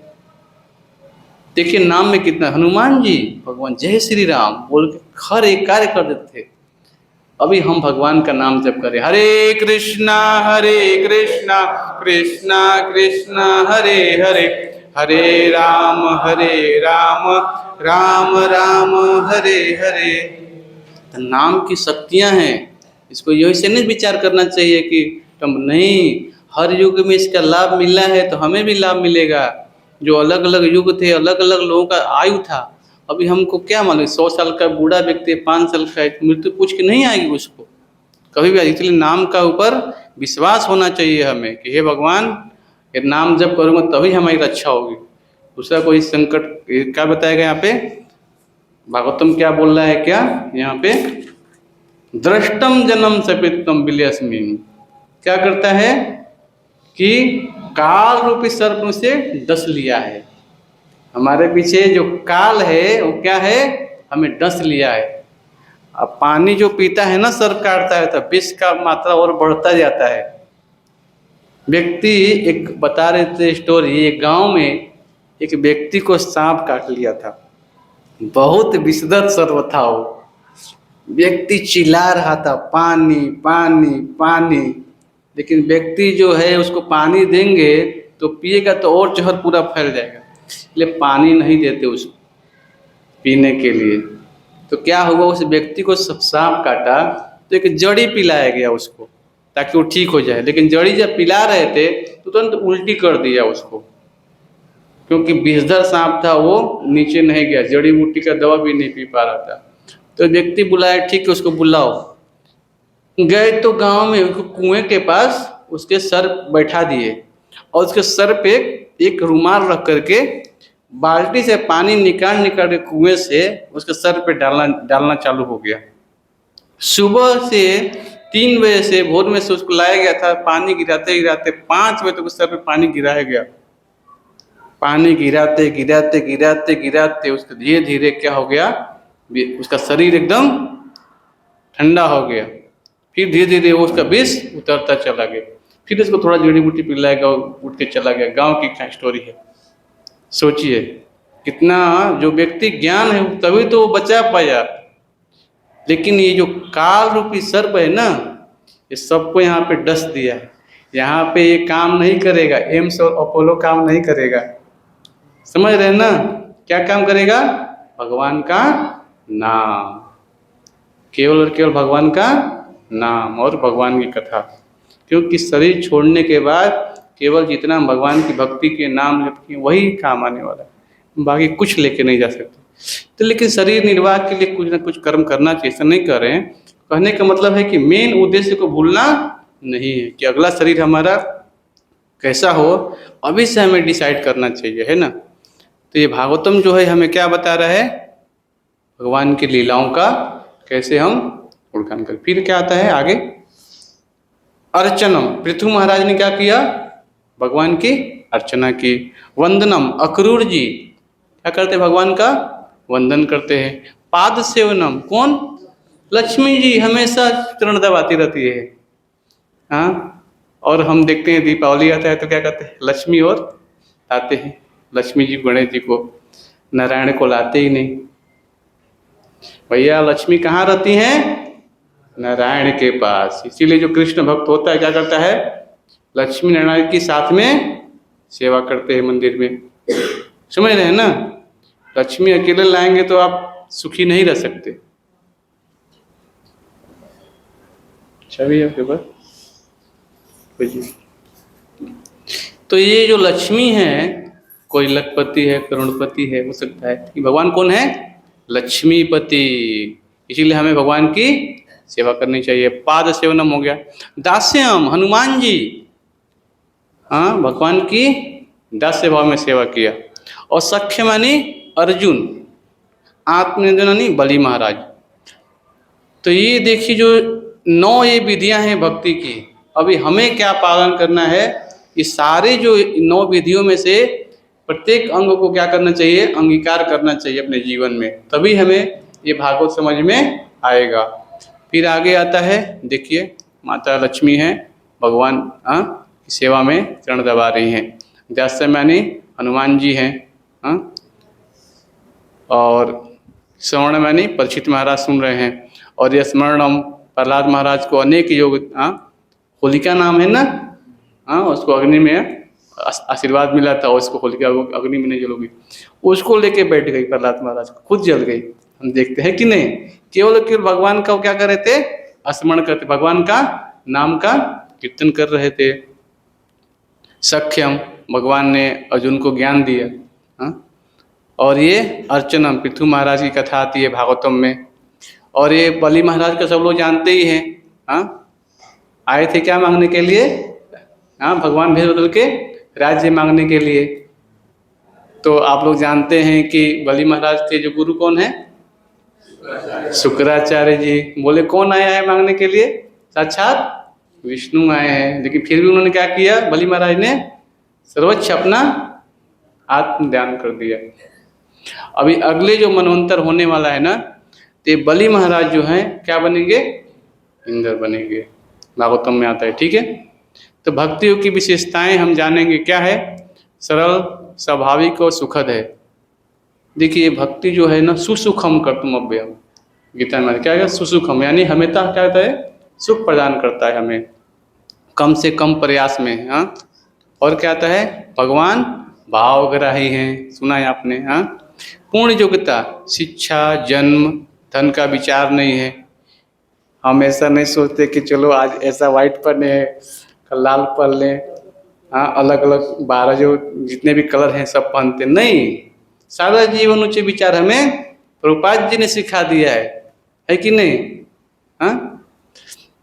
देखिए नाम में कितना, हनुमान जी भगवान जय श्री राम बोल के हर एक कार्य कर देते थे। अभी हम भगवान का नाम जप करें, हरे कृष्णा कृष्णा कृष्णा हरे हरे, हरे राम राम राम हरे हरे। तो नाम की शक्तियां हैं, इसको यही से नहीं विचार करना चाहिए कि तुम नहीं, हर युग में इसका लाभ मिला है तो हमें भी लाभ मिलेगा। जो अलग अलग युग थे, अलग अलग लोगों का आयु था, अभी हमको क्या मालूम, 100 साल का बूढ़ा व्यक्ति 5 साल का मृत्यु पूछ के नहीं आएगी उसको कभी भी। इसलिए नाम का ऊपर विश्वास होना चाहिए हमें कि हे भगवान ये नाम जब करूँगा तभी हमारी रक्षा होगी। दूसरा कोई संकट क्या बताएगा यहाँ पे, भागवतम क्या बोल रहा है, क्या यहाँ पे, दृष्टम जन्म सपितम विलयस्मिन, क्या करता है कि काल रूपी सर्प ने उसे डस लिया है। हमारे पीछे जो काल है वो क्या है, हमें डस लिया है। अब पानी जो पीता है ना, सर्प काटता है तो विष का मात्रा और बढ़ता जाता है। व्यक्ति, एक बता रहे थे स्टोरी, एक गांव में एक व्यक्ति को सांप काट लिया था। बहुत विषधर सर्प था वो। व्यक्ति चिल्ला रहा था, पानी पानी पानी, लेकिन व्यक्ति जो है उसको पानी देंगे तो पिएगा तो और जहर पूरा फैल जाएगा, इसलिए पानी नहीं देते उसको पीने के लिए। तो क्या हुआ, उस व्यक्ति को सांप काटा तो एक जड़ी पिलाया गया उसको ताकि वो ठीक हो जाए, लेकिन जड़ी जब पिला रहे थे तो तुरंत उल्टी कर दिया उसको, क्योंकि विषधर सांप था वो नीचे नहीं गया, जड़ी बूटी का दवा भी नहीं पी पा रहा था। तो व्यक्ति बुलाया, ठीक है उसको बुलाओ। गए तो गांव में कुएं के पास उसके सर बैठा दिए और उसके सर पे एक रुमाल रख करके बाल्टी से पानी निकाल निकाल के कुएं से उसके सर पे डालना चालू हो गया। सुबह से 3 बजे से भोर में से उसको लाया गया था, पानी गिराते गिराते 5 बजे तक उसके सर पे पानी गिराया गया। पानी गिराते गिराते गिराते गिराते उसके धीरे धीरे क्या हो गया, उसका शरीर एकदम ठंडा हो गया। फिर धीरे धीरे वो उसका विष उतरता चला गया। फिर उसको थोड़ा जड़ी बूटी पिलाएगा, उठ के चला गया। गांव की क्या स्टोरी है, सोचिए कितना, जो व्यक्ति ज्ञान है तभी तो वो बचा पाया। लेकिन ये जो काल रूपी सर्प है ना, ये सबको यहाँ पे डस दिया है। यहाँ पे ये काम नहीं करेगा, एम्स और अपोलो काम नहीं करेगा, समझ रहे हैं ना। क्या काम करेगा, भगवान का नाम, केवल और केवल भगवान का नाम और भगवान की कथा। क्योंकि शरीर छोड़ने के बाद केवल जितना भगवान की भक्ति के नाम जपते हैं वही काम आने वाला है, बाकी कुछ लेके नहीं जा सकते। तो लेकिन शरीर निर्वाह के लिए कुछ ना कुछ कर्म करना चाहिए, ऐसा नहीं कर रहे हैं। कहने का मतलब है कि मेन उद्देश्य को भूलना नहीं है कि अगला शरीर हमारा कैसा हो, अभी से हमें डिसाइड करना चाहिए, है ना। तो ये भागवतम जो है हमें क्या बता रहा है, भगवान की लीलाओं का कैसे हम गुणगान करें। फिर क्या आता है आगे, अर्चनम, पृथु महाराज ने क्या किया, भगवान की अर्चना की। वंदनम, अक्रूर जी क्या करते, भगवान का वंदन करते हैं। पाद सेवनम, कौन, लक्ष्मी जी हमेशा चरण दबाती रहती है। हाँ, और हम देखते हैं दीपावली आता है तो क्या करते हैं, लक्ष्मी और लाते हैं। लक्ष्मी जी गणेश जी को, नारायण को लाते ही नहीं। भैया लक्ष्मी कहाँ रहती हैं, नारायण के पास। इसीलिए जो कृष्ण भक्त होता है क्या करता है, लक्ष्मी नारायण की साथ में सेवा करते हैं मंदिर में, समझ रहे हैं ना। लक्ष्मी अकेले लाएंगे तो आप सुखी नहीं रह सकते। छवि है पेपर। तो ये जो लक्ष्मी है, कोई लखपति है, करोड़पति है, हो सकता है कि भगवान कौन है, लक्ष्मीपति। इसीलिए हमें भगवान की सेवा करनी चाहिए। पाद सेवनम हो गया। दास्यम, हनुमान जी, हाँ भगवान की दास्य भाव में सेवा किया। और सख्य मानी अर्जुन, आत्मनिर्जनानी बलि महाराज। तो ये देखिए जो 9 ये विधियां हैं भक्ति की, अभी हमें क्या पालन करना है, ये सारे जो 9 विधियों में से प्रत्येक अंग को क्या करना चाहिए, अंगीकार करना चाहिए अपने जीवन में, तभी हमें ये भागवत समझ में आएगा। फिर आगे आता है, देखिए माता लक्ष्मी है, भगवान की सेवा में चरण दबा रही हैं। दास्यमानी हनुमान जी हैं, और श्रवणमानी परीक्षित महाराज सुन रहे हैं। और यह स्मरणम, प्रहलाद महाराज को अनेक योग, होलिका नाम है ना, उसको अग्नि में आशीर्वाद मिला था, उसको होलिका अग्नि में नहीं जलोगी, उसको लेके बैठ गई प्रहलाद महाराज, खुद जल गई। हम देखते हैं कि नहीं, केवल केवल भगवान का क्या कर रहे थे, स्मरण करते, भगवान का नाम का कीर्तन कर रहे थे। सख्यम, भगवान ने अर्जुन को ज्ञान दिया। और ये अर्चनम, पृथु महाराज की कथा आती है भागवतम में। और ये बलि महाराज का सब लोग जानते ही हैं, आए थे क्या मांगने के लिए, भगवान भेष बदल के राज्य मांगने के लिए। तो आप लोग जानते हैं कि बलि महाराज के जो गुरु कौन है, शुक्राचार्य जी। बोले कौन आया है मांगने के लिए? साक्षात विष्णु आए हैं। लेकिन फिर भी उन्होंने क्या किया? बलि महाराज ने सर्वोच्च अपना आत्म ध्यान कर दिया। अभी अगले जो मनवंतर होने वाला है ना, तो ये बलि महाराज जो हैं क्या बनेंगे? इंद्र बनेंगे। भागवतम में आता है, ठीक है। तो भक्ति योग की विशेषताएं हम जानेंगे। क्या है? सरल, स्वाभाविक और सुखद है। देखिए भक्ति जो है ना, सुसुखम कर्तुम अव्ययम, गीता में क्या है? सुसुखम यानी हमेशा क्या होता है? सुख प्रदान करता है हमें, कम से कम प्रयास में। हाँ, और क्या आता है? भगवान भावग्राही हैं, सुना है आपने। हाँ, पूर्ण योग्यता, शिक्षा, जन्म, धन का विचार नहीं है। हम ऐसा नहीं सोचते कि चलो आज ऐसा व्हाइट पहने हैं, कल लाल पहन लें। हाँ, अलग अलग 12 जो जितने भी कलर हैं सब पहनते नहीं। सादा जीवन उच्च विचार हमें प्रभुपाद जी ने सिखा दिया है कि नहीं? हाँ,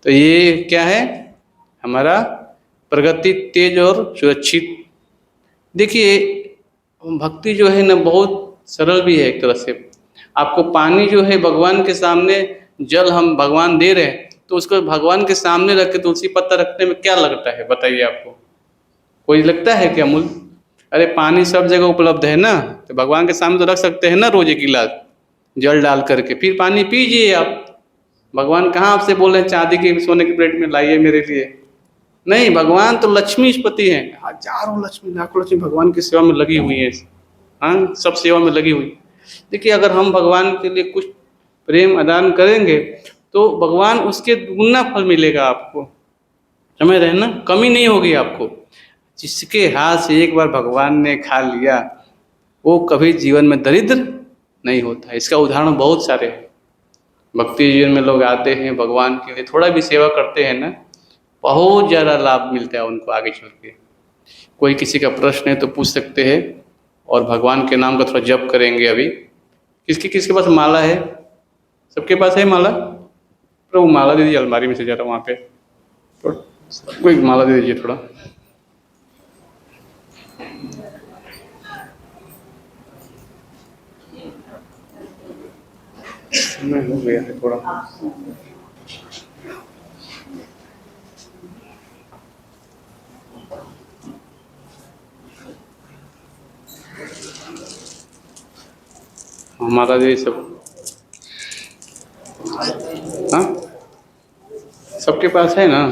तो ये क्या है? हमारा प्रगति तेज और सुरक्षित। देखिए भक्ति जो है ना बहुत सरल भी है एक तरह से। आपको पानी जो है भगवान के सामने, जल हम भगवान दे रहे हैं, तो उसको भगवान के सामने रख के तुलसी पत्ता रखने में क्या लगता है बताइए? आपको कोई लगता है क्या मूल? अरे पानी सब जगह उपलब्ध है ना, तो भगवान के सामने तो रख सकते हैं ना, रोज एक गिलास जल डाल करके, फिर पानी पीजिए आप। भगवान कहाँ आपसे बोल रहे हैं चांदी के सोने की प्लेट में लाइए मेरे लिए? नहीं, भगवान तो लक्ष्मीपति हैं। हजारों लक्ष्मी, लाखों लक्ष्मी भगवान की सेवा में लगी हुई है। हाँ, सब सेवा में लगी हुई। देखिए अगर हम भगवान के लिए कुछ प्रेम अदान करेंगे तो भगवान उसके दुगना फल मिलेगा आपको, समझ रहे हैं ना? कमी नहीं होगी आपको। जिसके हाथ से एक बार भगवान ने खा लिया वो कभी जीवन में दरिद्र नहीं होता। इसका उदाहरण बहुत सारे हैं। भक्ति जीवन में लोग आते हैं, भगवान के लिए थोड़ा भी सेवा करते हैं ना, बहुत ज़्यादा लाभ मिलता है उनको आगे चल के। कोई किसी का प्रश्न है तो पूछ सकते हैं, और भगवान के नाम का थोड़ा जप करेंगे। अभी किसके पास माला है? सबके पास है माला? प्रभु माला दे दीजिए, अलमारी में से ज़रा वहाँ पे कोई माला दे दीजिए थोड़ा। समय हो गया है थोड़ा। हमारा ये सब, हाँ सबके पास है ना,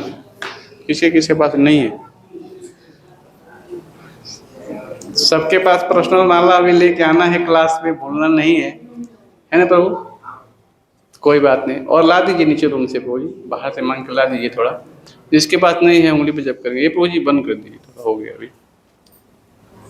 किसी पास नहीं है। सबके पास पर्सनल माला अभी लेके आना है क्लास में, भूलना नहीं है ना प्रभु? कोई बात नहीं, और ला दीजिए नीचे रूम से प्रभु जी, बाहर से मांग के ला दीजिए थोड़ा। जिसके पास नहीं है उंगली पे जप करेंगे। ये प्रभु जी बंद कर दीजिए, थोड़ा हो गया अभी।